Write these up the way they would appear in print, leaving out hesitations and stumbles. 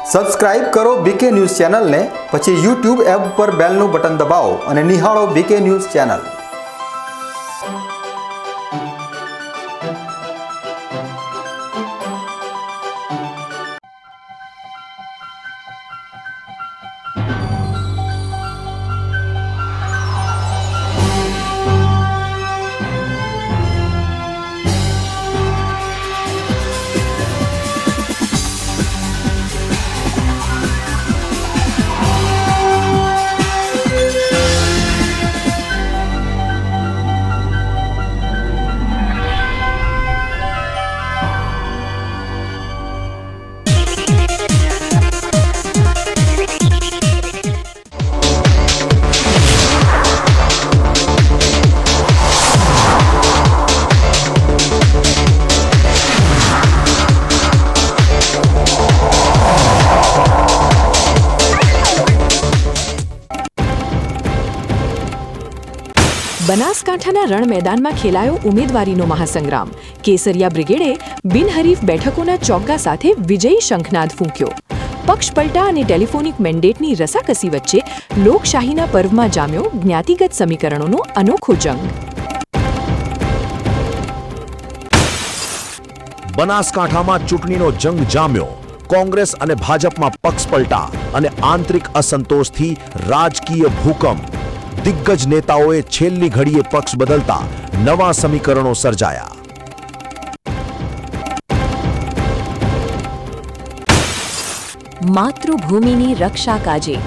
Subscribe કરો બીકે news ચેનલને, પછી YouTube એપ પર બેલનું બટન દબાવો અને નિહાળો બીકે ન્યૂઝ ચેનલ। બનાસકાંઠાના રણ મેદાનમાં ખેલાયો ઉમેદવારીનો મહાસંગ્રામ। કેસરિયા બ્રિગેડે બિનહરીફ બેઠકોના ચોગ્ગા સાથે વિજયી શંખનાદ ફૂંક્યો। પક્ષ પલટા અને ટેલિફોનિક મેન્ડેટની રસાકસી વચ્ચે લોકશાહીના પર્વમાં જામ્યો જ્ઞાતિગત સમીકરણોનો અનોખો જંગ। બનાસકાંઠામાં ચૂંટણીનો જંગ જામ્યો। કોંગ્રેસ અને ભાજપમાં પક્ષ પલટા અને આંતરિક અસંતોષથી રાજકીય ભૂકંપ। દિગ્ગજ નેતાઓએ છેલ્લી ઘડીએ પક્ષ બદલતા નવા સમીકરણો સર્જાયા। માતૃભૂમિની રક્ષા કાજે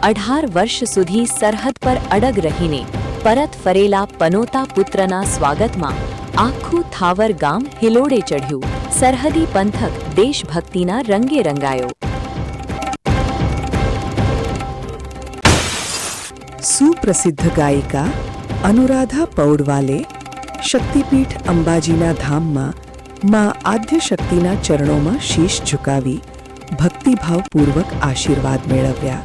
18 વર્ષ સુધી સરહદ પર અડગ રહીને પરત ફરેલા પનોતા પુત્રના સ્વાગતમાં આખું થાવર ગામ હિલોડે ચઢ્યું। સરહદી પંથક દેશભક્તિના રંગે રંગાયો। સુપ્રસિદ્ધ ગાયિકા અનુરાધા પૌડવાલે શક્તિપીઠ અંબાજીના ધામમાં માં આદ્યશક્તિના ચરણોમાં શીશ ઝુકાવી ભક્તિભાવપૂર્વક આશીર્વાદ મેળવ્યા।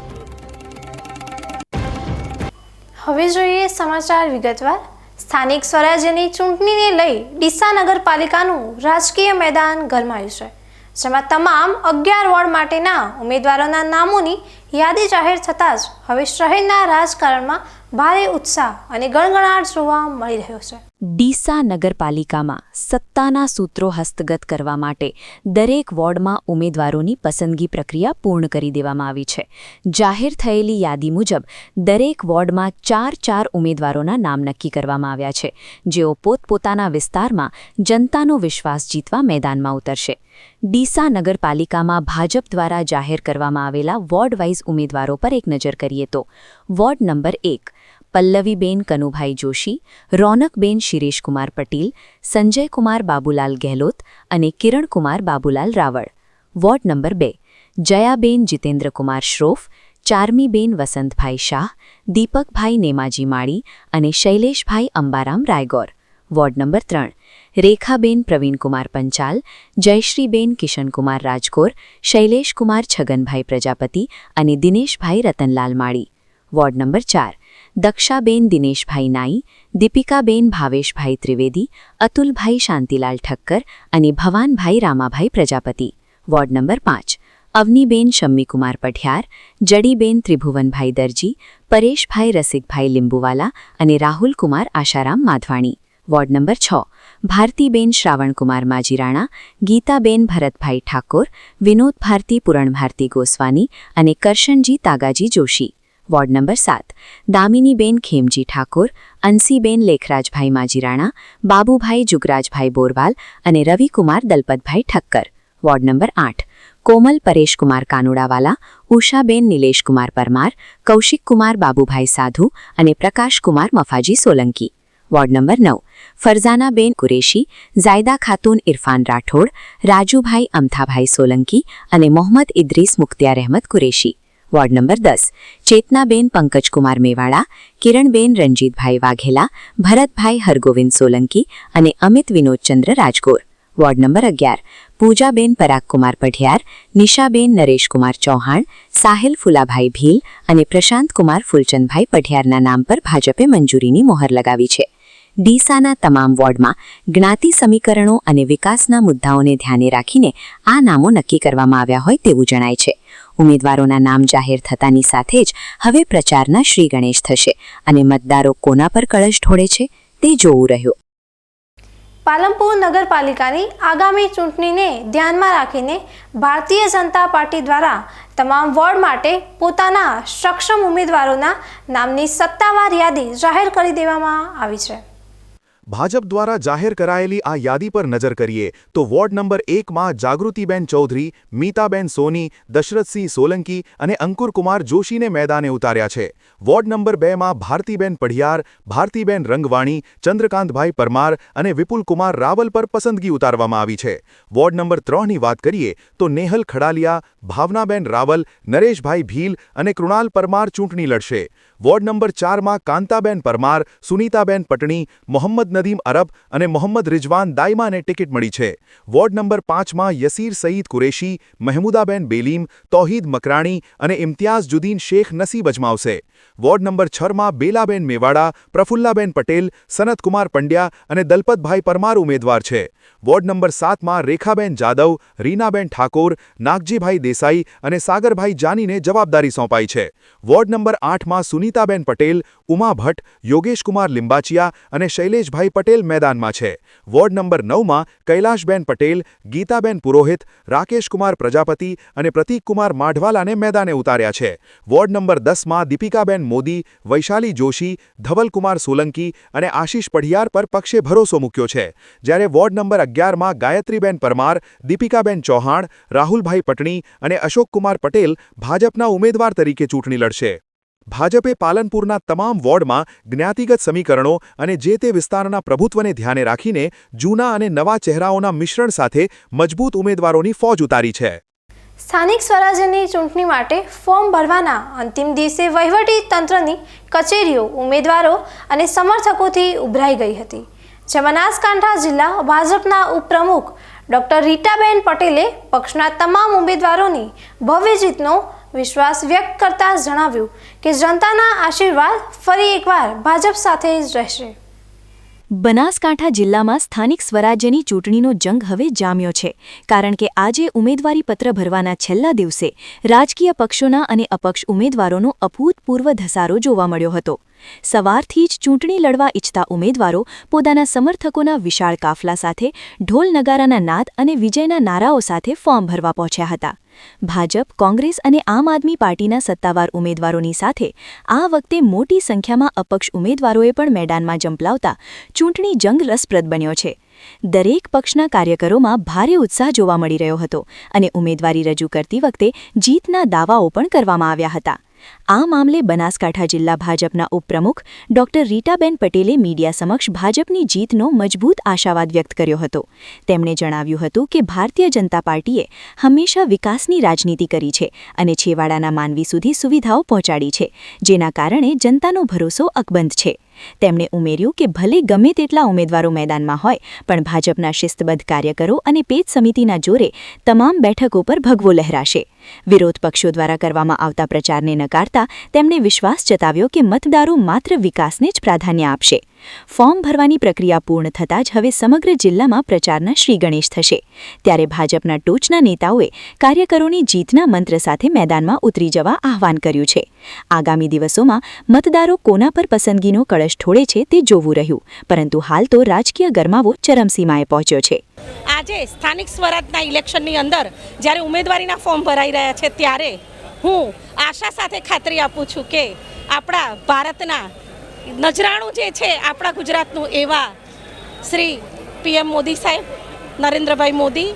હવે જોઈએ સમાચાર વિગતવાર। સ્થાનિક સ્વરાજ્યની ચૂંટણીને લઈ ડીસા નગરપાલિકાનું રાજકીય મેદાન ગરમાયું છે, જેમાં તમામ 11 વોર્ડ માટેના ઉમેદવારોના નામોની યાદી જાહેર થતાં જ હવે શહેરના રાજકારણમાં ભારે ઉત્સાહ અને ગણગણાટ જોવા મળી રહ્યો છે। ડીસા નગરપાલિકામાં સત્તાના સૂત્રો હસ્તગત કરવા માટે દરેક વોર્ડમાં ઉમેદવારોની પસંદગી પ્રક્રિયા પૂર્ણ કરી દેવામાં આવી છે। જાહેર થયેલી યાદી મુજબ દરેક વોર્ડમાં 4 ઉમેદવારોના નામ નક્કી કરવામાં આવ્યા છે, જેઓ પોતપોતાના વિસ્તારમાં જનતાનો વિશ્વાસ જીતવા મેદાનમાં ઉતરશે। ડીસા નગરપાલિકામાં ભાજપ દ્વારા જાહેર કરવામાં આવેલા વોર્ડ વાઇઝ ઉમેદવારો પર એક નજર કરીએ તો વોર્ડ નંબર 1 પલ્લવીબેન કનુભાઈ જોશી, રોનકબેન શિરેશકુમાર પટેલ, સંજયકુમાર બાબુલાલ ગેહલોત અને કિરણકુમાર બાબુલાલ રાવળ। વોર્ડ નંબર 2 જયાબેન જીતેન્દ્રકુમાર શ્રોફ, ચારમીબેન વસંતભાઈ શાહ, દીપકભાઈ નેમાજી માળી અને શૈલેષભાઈ અંબારામ રાયગોર। વોર્ડ નંબર 3 રેખાબેન પ્રવીણકુમાર પંચાલ, જયશ્રીબેન કિશનકુમાર રાજકોર, શૈલેષકુમાર છગનભાઈ પ્રજાપતિ અને દિનેશભાઈ રતનલાલ માળી। વોર્ડ નંબર 4 દક્ષાબેન દિનેશભાઈ નાઈ, દીપિકાબેન ભાવેશભાઈ ત્રિવેદી, અતુલભાઈ શાંતિલાલ ઠક્કર અને ભવાનભાઈ રામાભાઈ પ્રજાપતિ। વોર્ડ નંબર 5 અવનીબેન શમ્મીકુમાર પઢિયાર, જડીબેન ત્રિભુવનભાઈ દરજી, પરેશભાઈ રસિકભાઈ લીંબુવાલા અને રાહુલકુમાર આશારામ માધવાણી। વોર્ડ નંબર 6 ભારતીબેન શ્રાવણકુમાર માજીરાણા, ગીતાબેન ભરતભાઈ ઠાકોર, વિનોદ ભારતી પુરણભારતી ગોસ્વાની અને કરશનજી તાગાજી જોશી। વોર્ડ નંબર 7 દામિનીબેન ખેમજી ઠાકોર, અંસીબેન લેખરાજભાઈ માજીરાણા, બાબુભાઈ જુગરાજભાઈ બોરવાલ અને રવિકુમાર દલપતભાઈ ઠક્કર। વોર્ડ નંબર 8 કોમલ પરેશકુમાર કાનુડાવાલા, ઉષાબેન નિલેશકુમાર પરમાર, કૌશિકકુમાર બાબુભાઈ સાધુ અને પ્રકાશકુમાર મફાજી સોલંકી। વોર્ડ નંબર 9 ફરઝાનાબેન કુરેશી, ઝાયદા ખાતુન ઇરફાન રાઠોડ, રાજુભાઈ અમથાભાઈ સોલંકી અને મોહમ્મદ ઇદ્રીસ મુખ્તિયાર અહેમદ કુરેશી। વોર્ડ નંબર 10 ચેતનાબેન પંકજકુમાર મેવાડા, કિરણબેન રણજીતભાઈ વાઘેલા, ભરતભાઈ હરગોવિંદ સોલંકી અને અમિત વિનોદચંદ્ર રાજગોર। વોર્ડ નંબર 11 પૂજાબેન પરાગકુમાર પઢિયાર, નિશાબેન નરેશકુમાર ચૌહાણ, સાહિલ ફુલાભાઈ ભીલ અને પ્રશાંતકુમાર ફૂલચંદભાઈ પઢિયારના નામ પર ભાજપે મંજૂરીની મોહર લગાવી છે। ડીસાના તમામ વોર્ડમાં જ્ઞાતિ સમીકરણો અને વિકાસના મુદ્દાઓને ધ્યાને રાખીને આ નામો નક્કી કરવામાં આવ્યા હોય તેવું જણાય છે। ઉમેદવારોના નામ જાહેર થતાની સાથે જ હવે પ્રચારના શ્રી ગણેશ થશે અને મતદારો કોના પર કળશ ઢોળે છે તે જોવું રહ્યું. પાલનપુર નગરપાલિકાની આગામી ચૂંટણીને ધ્યાનમાં રાખીને ભારતીય જનતા પાર્ટી દ્વારા તમામ વોર્ડ માટે પોતાના સક્ષમ ઉમેદવારોના નામની સત્તાવાર યાદી જાહેર કરી દેવામાં આવી છે. ભાજપ દ્વારા જાહેર કરાયેલી આ યાદી પર નજર કરીએ તો વોર્ડ નંબર 1માં જાગૃતિબેન ચૌધરી, મીતાબેન સોની, દશરથસિંહ સોલંકી અને અંકુરકુમાર જોશીને મેદાને ઉતાર્યા છે. વોર્ડ નંબર 2માં ભારતીબેન પઢિયાર, ભારતીબેન રંગવાણી, ચંદ્રકાંતભાઈ પરમાર અને વિપુલકુમાર રાવલ પર પસંદગી ઉતારવામાં આવી છે. વોર્ડ નંબર 3ની વાત કરીએ તો નેહલ ખડાલિયા, ભાવનાબેન રાવલ, નરેશભાઈ ભીલ અને કૃણાલ પરમાર ચૂંટણી લડશે. વોર્ડ નંબર 4માં કાંતાબેન પરમાર, સુનીતાબેન પટણી, મોહમ્મદ નદીમ અરબ અને મોહમ્મદ રિજવાન દાયમાને ટિકિટ મળી છે. વોર્ડ નંબર 5માં યસીર સઈદ કુરેશી, મહેમૂદાબેન બેલીમ, તૌહીદ મકરાણી અને ઇમ્તિયાઝજુદ્દીન શેખ નસીબ અજમાવશે. વોર્ડ નંબર 6માં બેલાબેન મેવાડા, પ્રફુલ્લાબેન પટેલ, સનતકુમાર પંડ્યા અને દલપતભાઈ પરમાર ઉમેદવાર છે. વોર્ડ નંબર 7માં રેખાબેન જાદવ, રીનાબેન ઠાકોર, નાગજીભાઈ દેસાઈ અને સાગરભાઈ જાનીને જવાબદારી સોંપાઈ છે. વોર્ડ નંબર 8માં સુનીતાબેન પટેલ, ઉમા ભટ્ટ, યોગેશકુમાર લિંબાચિયા અને શૈલેષભાઈ પટેલ મેદાનમાં છે. વોર્ડ નંબર 9માં કૈલાશબેન પટેલ, ગીતાબેન પુરોહિત, રાકેશકુમાર પ્રજાપતિ અને પ્રતીકકુમાર માઢવાલાને મેદાને ઉતાર્યા છે. વોર્ડ નંબર 10માં દીપિકાબેન મોદી, વૈશાલી જોશી, ધવલકુમાર સોલંકી અને આશીષ પઢિયાર પર પક્ષે ભરોસો મૂક્યો છે. જ્યારે વોર્ડ નંબર 11માં ગાયત્રીબેન પરમાર, દીપિકાબેન ચૌહાણ, રાહુલભાઈ પટણી અને અશોકકુમાર પટેલ ભાજપના ઉમેદવાર તરીકે ચૂંટણી લડશે. ભાજપે પાલનપુરના તમામ વોર્ડમાં જ્ઞાતિગત સમીકરણો અને જે તે વિસ્તારના પ્રભુત્વને ધ્યાને રાખીને જૂના અને નવા ચહેરાઓના મિશ્રણ સાથે મજબૂત ઉમેદવારોની ફોજ ઉતારી છે. સ્થાનિક સ્વરાજ્યની ચૂંટણી માટે ફોર્મ ભરવાના અંતિમ દિવસે વહીવટી તંત્રની કચેરીઓ ઉમેદવારો અને સમર્થકોથી ઉભરાઈ ગઈ હતી. જે બનાસકાંઠા જિલ્લા ભાજપના ઉપપ્રમુખ ડોક્ટર રીટાબેન પટેલે પક્ષના તમામ ઉમેદવારોની ભવ્ય જીતનો વિશ્વાસ વ્યક્ત કરતા જણાવ્યું કે જનતાના આશીર્વાદ ફરી એકવાર ભાજપ સાથે જ રહેશે. બનાસકાંઠા જિલ્લામાં સ્થાનિક સ્વરાજ્યની ચૂંટણીનો જંગ હવે જામ્યો છે, કારણ કે આજે ઉમેદવારી પત્ર ભરવાના છેલ્લા દિવસે રાજકીય પક્ષોના અને અપક્ષ ઉમેદવારોનો અભૂતપૂર્વ ધસારો જોવા મળ્યો હતો. સવારથી જ ચૂંટણી લડવા ઈચ્છતા ઉમેદવારો પોતાના સમર્થકોના વિશાળ કાફલા સાથે ઢોલ નગારાના નાદ અને વિજયના નારાઓ સાથે ફોર્મ ભરવા પહોંચ્યા હતા. ભાજપ, કોંગ્રેસ અને આમ આદમી પાર્ટીના સત્તાવાર ઉમેદવારોની સાથે આ વખતે મોટી સંખ્યામાં અપક્ષ ઉમેદવારોએ પણ મેદાનમાં ઝંપલાવતા ચૂંટણી જંગ રસપ્રદ બન્યો છે. દરેક પક્ષના કાર્યકરોમાં ભારે ઉત્સાહ જોવા મળી રહ્યો હતો અને ઉમેદવારી રજૂ કરતી વખતે જીતના દાવાઓ પણ કરવામાં આવ્યા હતા. આ મામલે બનાસકાંઠા જિલ્લા ભાજપના ઉપપ્રમુખ ડોક્ટર રીટાબેન પટેલે મીડિયા સમક્ષ ભાજપની જીતનો મજબૂત આશાવાદ વ્યક્ત કર્યો હતો. તેમણે જણાવ્યું હતું કે ભારતીય જનતા પાર્ટીએ હંમેશા વિકાસની રાજનીતિ કરી છે અને છેવાડાના માનવી સુધી સુવિધાઓ પહોંચાડી છે, જેના કારણે જનતાનો ભરોસો અકબંધ છે. તેમણે ઉમેર્યું કે ભલે ગમે તેટલા ઉમેદવારો મેદાનમાં હોય, પણ ભાજપના શિસ્તબદ્ધ કાર્યકરો અને પેજ સમિતિના જોરે તમામ બેઠકો પર ભગવો લહેરાશે. વિરોધ પક્ષો દ્વારા કરવામાં આવતા પ્રચારને નકારતા તેમણે વિશ્વાસ જતાવ્યો કે મતદારો માત્ર વિકાસને જ પ્રાધાન્ય આપશે. ફોર્મ ભરવાની પ્રક્રિયા પૂર્ણ થતાં જ હવે સમગ્ર જિલ્લામાં પ્રચારના શ્રી ગણેશ થશે. ત્યારે ભાજપના ટોચના નેતાઓએ કાર્યકરોની જીતના મંત્ર સાથે મેદાનમાં ઉતરી જવા આહવાન કર્યું છે. આગામી દિવસોમાં મતદારો કોના પર પસંદગીનો કળશ ઢોળે છે તે જોવું રહ્યું, પરંતુ હાલ તો રાજકીય ગરમાવો ચરમસીમાએ પહોંચ્યો છે. આજે સ્થાનિક સ્વરાજના ઇલેક્શનની અંદર જ્યારે ઉમેદવારીના ફોર્મ ભરાઈ રહ્યા છે, ત્યારે હું આશા સાથે ખાતરી આપું છું કે આપણા ભારતના નજરાણું જે છે આપણા ગુજરાતનું એવા શ્રી PM મોદી સાહેબ, નરેન્દ્રભાઈ મોદી,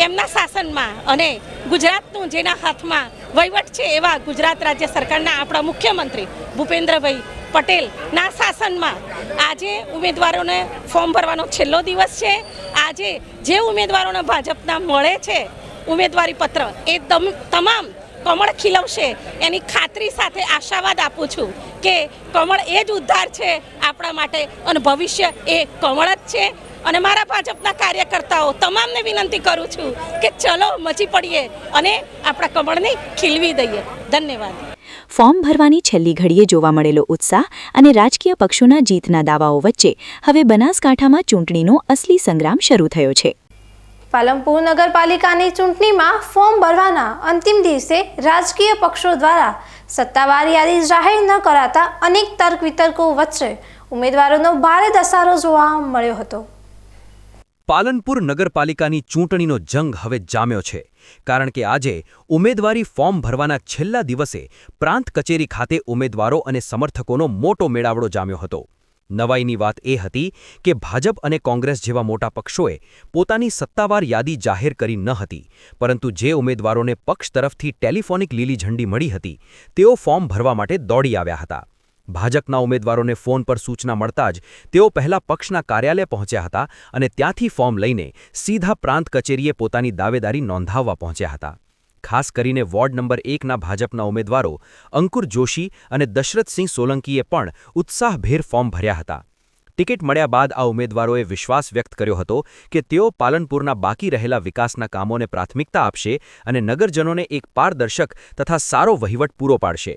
એમના શાસનમાં અને ગુજરાતનું જેના હાથમાં વહીવટ છે એવા ગુજરાત રાજ્ય સરકારના આપણા મુખ્યમંત્રી ભૂપેન્દ્રભાઈ પટેલના શાસનમાં આજે ઉમેદવારોને ફોર્મ ભરવાનો છેલ્લો દિવસ છે. આજે જે ઉમેદવારોને ભાજપના મળે છે ઉમેદવારી પત્ર, એ તમામ કમળ ખીલવશે એની ખાતરી સાથે આશાવાદ આપું છું કે કમળ એ જ ઉદ્ધાર છે આપણા માટે અને ભવિષ્ય એ કમળ જ છે. અને મારા ભાજપના કાર્યકર્તાઓ તમામને વિનંતી કરું છું કે ચલો મચી પડીએ અને આપણા કમળને ખીલવી દઈએ. ધન્યવાદ. ફોર્મ ભરવાની છેલ્લી ઘડીએ જોવા મળેલો ઉત્સાહ અને રાજકીય પક્ષોના જીતના દાવાઓ વચ્ચે હવે બનાસકાંઠામાં ચૂંટણીનો અસલી સંગ્રામ શરૂ થયો છે. પાલનપુર નગરપાલિકાની ચૂંટણીમાં ફોર્મ ભરવાના અંતિમ દિવસે રાજકીય પક્ષો દ્વારા સત્તાવાર યાદી જાહેર ન કરાતા અનેક તર્ક વિતર્કો વચ્ચે ઉમેદવારોનો ભારે ધસારો જોવા મળ્યો હતો. પાલનપુર નગરપાલિકાની ચૂંટણીનો જંગ હવે જામ્યો છે, કારણ કે આજે ઉમેદવારી ફોર્મ ભરવાના છેલ્લા દિવસે પ્રાંત કચેરી ખાતે ઉમેદવારો અને સમર્થકોનો મોટો મેળાવડો જામ્યો હતો. નવાઈની વાત એ હતી કે ભાજપ અને કોંગ્રેસ જેવા મોટા પક્ષોએ પોતાની સત્તાવાર યાદી જાહેર કરી ન હતી, પરંતુ જે ઉમેદવારોને પક્ષ તરફથી ટેલિફોનિક લીલી ઝંડી મળી હતી તેઓ ફોર્મ ભરવા માટે દોડી આવ્યા હતા. ભાજપના ઉમેદવારોને ફોન પર સૂચના મળતા જ તેઓ પહેલા પક્ષના કાર્યાલય પહોંચ્યા હતા અને ત્યાંથી ફોર્મ લઈને સીધા પ્રાંત કચેરીએ પોતાની દાવેદારી નોંધાવવા પહોંચ્યા હતા. ખાસ કરીને વોર્ડ નંબર 1ના ભાજપના ઉમેદવારો અંકુર જોશી અને દશરથસિંહ સોલંકીએ પણ ઉત્સાહભેર ફોર્મ ભર્યા હતા. ટિકિટ મળ્યા બાદ આ ઉમેદવારોએ વિશ્વાસ વ્યક્ત કર્યો હતો કે તેઓ પાલનપુરના બાકી રહેલા વિકાસના કામોને પ્રાથમિકતા આપશે અને નગરજનોને એક પારદર્શક તથા સારો વહીવટ પૂરો પાડશે.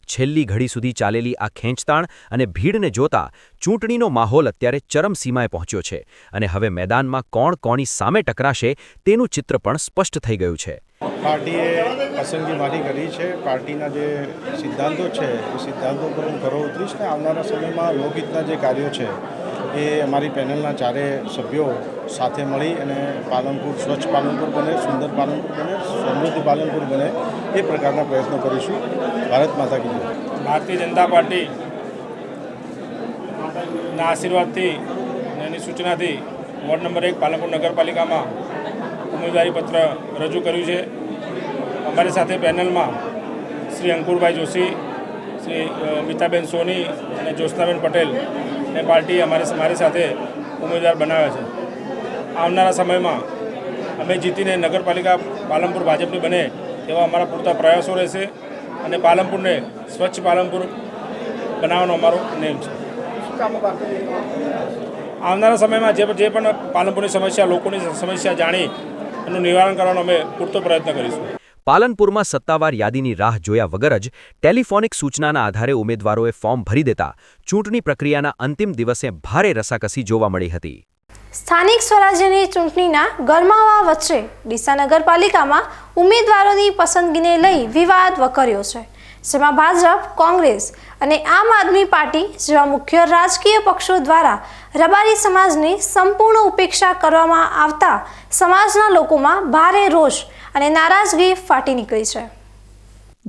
છેલ્લી ઘડી સુધી ચાલેલી આ ખેંચતાણ અને ભીડને જોતા ચૂંટણીનો માહોલ અત્યારે ચરમસીમાએ પહોંચ્યો છે અને હવે મેદાનમાં કોણ કોની સામે ટકરાશે તેનું ચિત્ર પણ સ્પષ્ટ થઈ ગયું છે. પાર્ટીએ પસંદગી મારી કરી છે. પાર્ટીના જે સિદ્ધાંતો છે એ સિદ્ધાંતો પર હું ખરો ઉતરીશ ને આવનારા સમયમાં લોકહિતના જે કાર્યો છે એ અમારી પેનલના ચારે સભ્યો સાથે મળી અને પાલનપુર સ્વચ્છ પાલનપુર બને, સુંદર પાલનપુર બને, સમૃદ્ધ પાલનપુર બને એ પ્રકારના પ્રયત્નો કરીશું. ભારત માતા કી જય. ભારતીય જનતા પાર્ટીના આશીર્વાદથી અને એની સૂચનાથી વોર્ડ નંબર 1 પાલનપુર નગરપાલિકામાં ઉમેદવારી પત્ર રજૂ કર્યું છે. અમારી સાથે પેનલમાં શ્રી અંકુરભાઈ જોશી, શ્રી મિતાબેન સોની અને જ્યોત્સનાબેન પટેલ એ પાર્ટી મારી સાથે ઉમેદવાર બનાવ્યા છે. આવનારા સમયમાં અમે જીતીને નગરપાલિકા પાલનપુર ભાજપની બને તેવા અમારા પૂરતા પ્રયાસો રહેશે અને પાલનપુરને સ્વચ્છ પાલનપુર બનાવવાનો અમારો નેમ છે. આવનારા સમયમાં જે પણ પાલનપુરની સમસ્યા, લોકોની સમસ્યા જાણી એનું નિવારણ કરવાનો અમે પૂરતો પ્રયત્ન કરીશું. પાલનપુરમાં સત્તાવાર યાદીની રાહ જોયા વગર જ ટેલિફોનિક સૂચનાના આધારે ઉમેદવારોએ ફોર્મ ભરી દેતા ચૂંટણી પ્રક્રિયાના અંતિમ દિવસે ભારે રસાકસી જોવા મળી હતી. સ્થાનિક સ્વરાજ્યની ચૂંટણીના ગરમાવા વચ્ચે ડીસા નગરપાલિકામાં ઉમેદવારોની પસંદગીને લઈ વિવાદ વકર્યો છે, જેમાં ભાજપ, કોંગ્રેસ અને આમ આદમી પાર્ટી જેવા મુખ્ય રાજકીય પક્ષો દ્વારા રબારી સમાજની સંપૂર્ણ ઉપેક્ષા કરવામાં આવતા સમાજના લોકોમાં ભારે રોષ અને નારાજગી ફાટી નીકળી છે.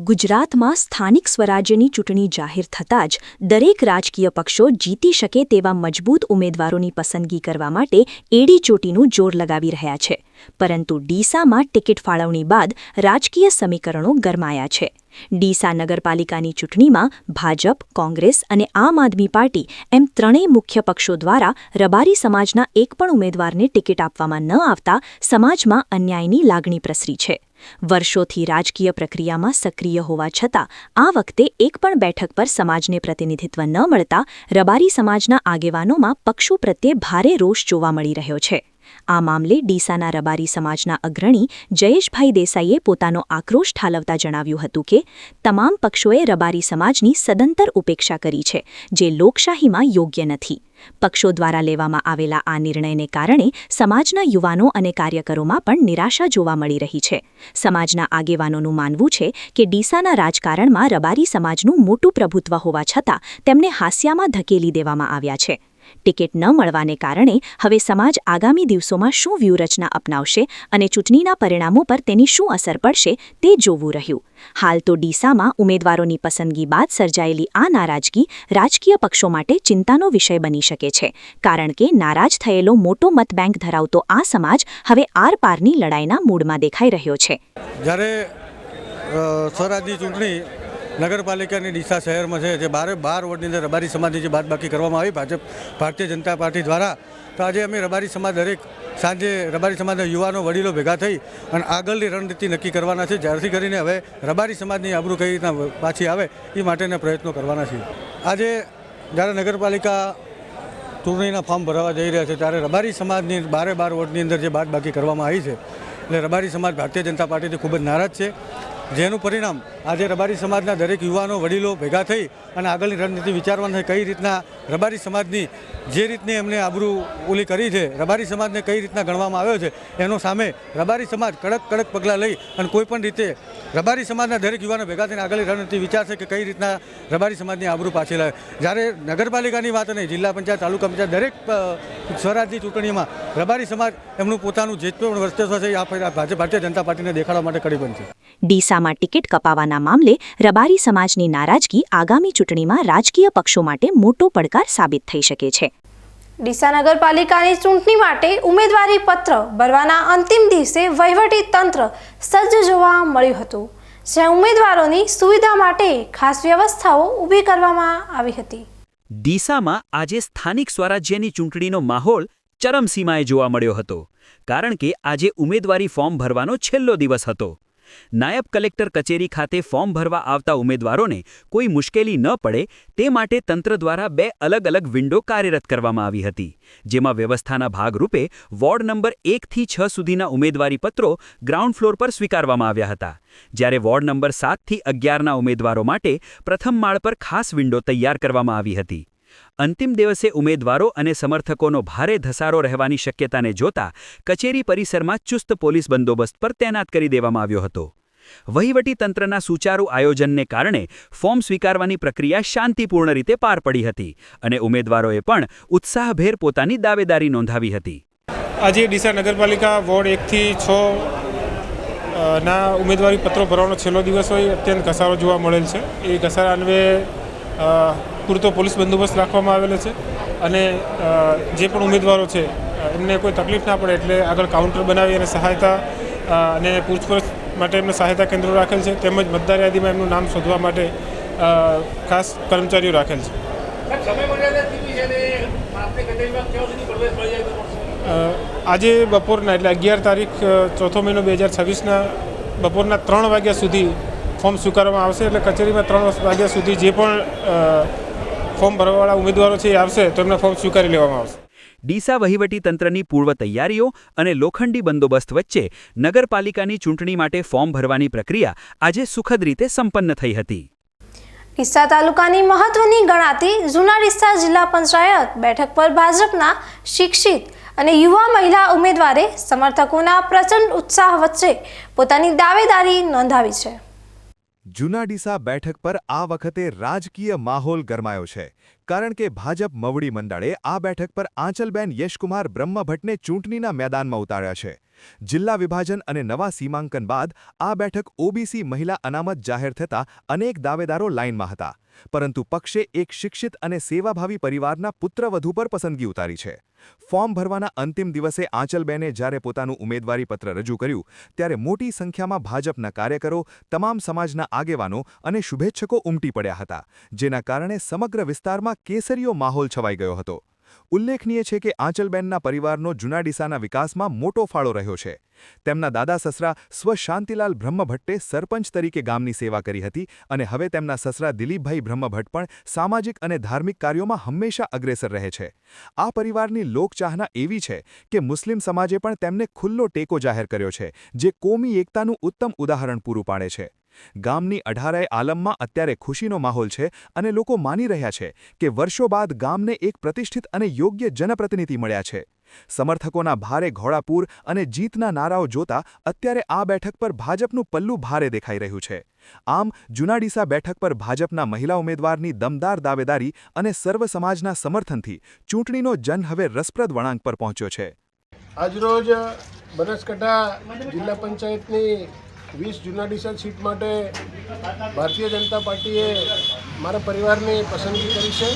ગુજરાતમાં સ્થાનિક સ્વરાજ્યની ચૂંટણી જાહેર થતાં જ દરેક રાજકીય પક્ષો જીતી શકે તેવા મજબૂત ઉમેદવારોની પસંદગી કરવા માટે એડી ચોટીનું જોર લગાવી રહ્યા છે, પરંતુ ડીસામાં ટિકિટ ફાળવણી બાદ રાજકીય સમીકરણો ગરમાયા છે. ડીસા નગરપાલિકાની ચૂંટણીમાં ભાજપ, કોંગ્રેસ અને આમ આદમી પાર્ટી એમ ત્રણેય મુખ્ય પક્ષો દ્વારા રબારી સમાજના એક પણ ઉમેદવારને ટિકિટ આપવામાં ન આવતા સમાજમાં અન્યાયની લાગણી પ્રસરી છે. વર્ષોથી રાજકીય પ્રક્રિયામાં સક્રિય હોવા છતાં આ વખતે એક પણ બેઠક પર સમાજને પ્રતિનિધિત્વ ન મળતા રબારી સમાજના આગેવાનોમાં પક્ષો પ્રત્યે ભારે રોષ જોવા મળી રહ્યો છે. આ મામલે ડીસાના રબારી સમાજના અગ્રણી જયેશભાઈ દેસાઈએ પોતાનો આક્રોશ ઠાલવતા જણાવ્યું હતું કે તમામ પક્ષોએ રબારી સમાજની સદંતર ઉપેક્ષા કરી છે, જે લોકશાહીમાં યોગ્ય નથી. પક્ષો દ્વારા લેવામાં આવેલા આ નિર્ણયને કારણે સમાજના યુવાનો અને કાર્યકરોમાં પણ નિરાશા જોવા મળી રહી છે. સમાજના આગેવાનોનું માનવું છે કે ડીસાના રાજકારણમાં રબારી સમાજનું મોટું પ્રભુત્વ હોવા છતાં તેમને હાસ્યામાં ધકેલી દેવામાં આવ્યા છે. ટિકિટ ન મળવાને કારણે હવે સમાજ આગામી દિવસોમાં શું વ્યૂહરચના અપનાવશે અને ચૂંટણીના પરિણામો પર તેની શું અસર પડશે તે જોવું રહ્યું. હાલ તો ડીસામાં ઉમેદવારોની પસંદગી બાદ સર્જાયેલી આ નારાજગી રાજકીય પક્ષો માટે ચિંતાનો વિષય બની શકે છે, કારણ કે નારાજ થયેલો મોટો મતબેંક ધરાવતો આ સમાજ હવે આરપારની લડાઈના મૂડમાં દેખાઈ રહ્યો છે. જ્યારે સ્વરાજ્યની ચૂંટણી નગરપાલિકાની ડીસા શહેરમાં છે, જે 12 વોર્ડની અંદર રબારી સમાજની જે બાદબાકી કરવામાં આવી ભારતીય જનતા પાર્ટી દ્વારા, તો આજે અમે રબારી સમાજ દરેક સાંજે રબારી સમાજના યુવાનો વડીલો ભેગા થઈ અને આગળની રણનીતિ નક્કી કરવાના છે, જ્યારથી કરીને હવે રબારી સમાજની આબરૂ કઈ રીતના પાછી આવે એ માટેના પ્રયત્નો કરવાના છે. આજે જ્યારે નગરપાલિકા ચૂંટણીના ફોર્મ ભરવા જઈ રહ્યા છે ત્યારે રબારી સમાજની 12 વોર્ડની અંદર જે બાદબાકી કરવામાં આવી છે એટલે રબારી સમાજ ભારતીય જનતા પાર્ટીથી ખૂબ જ નારાજ છે. જેનું પરિણામ આજે રબારી સમાજના દરેક યુવાનો વડીલો ભેગા થઈ અને આગળની રણનીતિ વિચારવાની કઈ રીતના રબારી સમાજની જે રીતની એમને આબરૂ ઓલી કરી છે, રબારી સમાજને કઈ રીતના ગણવામાં આવ્યો છે, એનો સામે રબારી સમાજ કડક પગલાં લઈ અને કોઈ પણ રીતે રબારી સમાજના દરેક યુવાનો ભેગા થઈને આગળની રણનીતિ વિચારશે કે કઈ રીતના રબારી સમાજની આબરૂ પાછી લાવે. જ્યારે નગરપાલિકાની વાત અને જિલ્લા પંચાયત, તાલુકા પંચાયત દરેક સ્વરાજની ચૂંટણીમાં રબારી સમાજ એમનું પોતાનું જે પણ વર્ચસ્વ છે આ ભારતીય જનતા પાર્ટીને દેખાડવા માટે કડીબંધ છે. ડીસામાં ટિકિટ કપાવાના મામલે રબારી સમાજની નારાજગી આગામી ચૂંટણીમાં રાજકીય પક્ષો માટે મોટો પડકાર સાબિત થઈ શકે છે. ડીસા નગરપાલિકાની ચૂંટણી માટે ઉમેદવારી પત્ર ભરવાના અંતિમ દિવસે વહીવટી તંત્ર સજ્જ જોવા મળ્યું હતું, જ્યાં ઉમેદવારોની સુવિધા માટે ખાસ વ્યવસ્થાઓ ઊભી કરવામાં આવી હતી. ડીસામાં આજે સ્થાનિક સ્વરાજ્યની ચૂંટણીનો માહોલ ચરમસીમાએ જોવા મળ્યો હતો, કારણ કે આજે ઉમેદવારી ફોર્મ ભરવાનો છેલ્લો દિવસ હતો. નાયબ કલેક્ટર કચેરી ખાતે ફોર્મ ભરવા આવતા ઉમેદવારોને કોઈ મુશ્કેલી ન પડે તે માટે તંત્ર દ્વારા 2 અલગ વિન્ડો કાર્યરત કરવામાં આવી હતી, જેમાં વ્યવસ્થાના ભાગરૂપે વોર્ડ નંબર 1 થી 6 સુધીના ઉમેદવારી પત્રો ગ્રાઉન્ડ ફ્લોર પર સ્વીકારવામાં આવ્યા હતા, જ્યારે વોર્ડ નંબર 7 થી 11ના ઉમેદવારો માટે પ્રથમ માળ પર ખાસ વિન્ડો તૈયાર કરવામાં આવી હતી. અંતિમ દિવસે ઉમેદવારો અને સમર્થકોનો ભારે ધસારો રહેવાની શક્યતાને જોતા કચેરી પરિસરમાં ચુસ્ત પોલીસ બંદોબસ્ત પર તૈનાત કરી દેવામાં આવ્યો હતો. વહીવટીતંત્રના સુચારુ આયોજનને કારણે ફોર્મ સ્વીકારવાની પ્રક્રિયા શાંતિપૂર્ણ રીતે પાર પડી હતી અને ઉમેદવારોએ પણ ઉત્સાહભેર પોતાની દાવેદારી નોંધાવી હતી. આજે ડીસા નગરપાલિકા વોર્ડ 1 થી 6 ના ઉમેદવારી પત્રો ભરવાનો છેલ્લો દિવસ હોય અત્યંત ઘસારો જોવા મળેલ છે. એ ઘસારા અન્વયે પૂરતો પોલીસ બંદોબસ્ત રાખવામાં આવેલો છે અને જે પણ ઉમેદવારો છે એમને કોઈ તકલીફ ના પડે એટલે આગળ કાઉન્ટર બનાવી અને સહાયતા અને પૂછપરછ માટે એમને સહાયતા કેન્દ્રો રાખેલ છે, તેમજ મતદાર યાદીમાં એમનું નામ શોધવા માટે ખાસ કર્મચારીઓ રાખેલ છે. આજે બપોરના એટલે 11 તારીખ 4 મહિનો 2026ના બપોરના 3 વાગ્યા સુધી ફોર્મ સ્વીકારવામાં આવશે. એટલે કચેરીમાં 3 વાગ્યા સુધી જે પણ ફોર્મ ભરવાવાળા ઉમેદવારો છે એ આવશે તો એમના ફોર્મ સ્વીકારી લેવામાં આવશે. ડીસા વહીવટીતંત્રની પૂર્વ તૈયારીઓ અને લોખંડી બંદોબસ્ત વચ્ચે નગરપાલિકાની ચૂંટણી માટે ફોર્મ ભરવાની પ્રક્રિયા આજે સુખદ રીતે સંપન્ન થઈ હતી. ડીસા તાલુકાની મહત્વની ગણાતી જૂના ડીસા જિલ્લા પંચાયત બેઠક પર ભાજપના શિક્ષિત અને યુવા મહિલા ઉમેદવારે સમર્થકોના પ્રચંડ ઉત્સાહ વચ્ચે પોતાની દાવેદારી નોંધાવી છે. જૂના ડીસા બેઠક પર આ વખતે રાજકીય માહોલ ગરમાયો છે, કારણ કે ભાજપ મવડી મંડળે આ બેઠક પર આંચલબેન યશકુમાર બ્રહ્મભટ્ટને ચૂંટણીના મેદાનમાં ઉતાર્યા છે. જિલ્લા વિભાજન અને નવા સીમાંકન બાદ આ બેઠક ઓબીસી મહિલા અનામત જાહેર થતાં અનેક દાવેદારો લાઇનમાં હતા, પરંતુ પક્ષે એક શિક્ષિત અને સેવાભાવી પરિવારના પુત્રવધુ પર પસંદગી ઉતારી છે. ફોર્મ ભરવાના અંતિમ દિવસે આંચલબેને જ્યારે પોતાનું ઉમેદવારી પત્ર રજૂ કર્યું ત્યારે મોટી સંખ્યામાં ભાજપના કાર્યકરો, તમામ સમાજના આગેવાનો અને શુભેચ્છકો ઉમટી પડ્યા હતા, જેના કારણે સમગ્ર વિસ્તારમાં કેસરીયો માહોલ છવાઈ ગયો હતો. ઉલ્લેખનીય છે કે આંચલબેનના પરિવારનો જૂના ડીસાના વિકાસમાં મોટો ફાળો રહ્યો છે. તેમના દાદા સસરા સ્વ શાંતિલાલ બ્રહ્મભટ્ટે સરપંચ તરીકે ગામની સેવા કરી હતી અને હવે તેમના સસરા દિલીપભાઈ બ્રહ્મભટ્ટ પણ સામાજિક અને ધાર્મિક કાર્યોમાં હંમેશા અગ્રેસર રહે છે. આ પરિવારની લોકચાહના એવી છે કે મુસ્લિમ સમાજે પણ તેમને ખુલ્લો ટેકો જાહેર કર્યો છે, જે કોમી એકતાનું ઉત્તમ ઉદાહરણ પૂરું પાડે છે. ગામની 18 આલમમાં અત્યારે ખુશીનો માહોલ છે અને લોકો માની રહ્યા છે કે વર્ષો બાદ ગામને એક પ્રતિષ્ઠિત અને યોગ્ય જનપ્રતિનિધિ મળ્યા છે. સમર્થકોના ભારે ઘોડાપૂર અને જીતના નારાઓ જોતા અત્યારે આ બેઠક પર ભાજપનું પલ્લું ભારે દેખાઈ રહ્યું છે. આમ જૂના ડીસા બેઠક પર ભાજપના મહિલા ઉમેદવારની દમદાર દાવેદારી અને સર્વ સમાજના સમર્થનથી ચૂંટણીનો જન હવે રસપ્રદ વળાંક પર પહોંચ્યો છે. આજરોજ બનાસકાંઠા જિલ્લા પંચાયતની 20 જૂના ડીસા સીટ માટે ભારતીય જનતા પાર્ટીએ મારા પરિવારની પસંદગી કરી છે.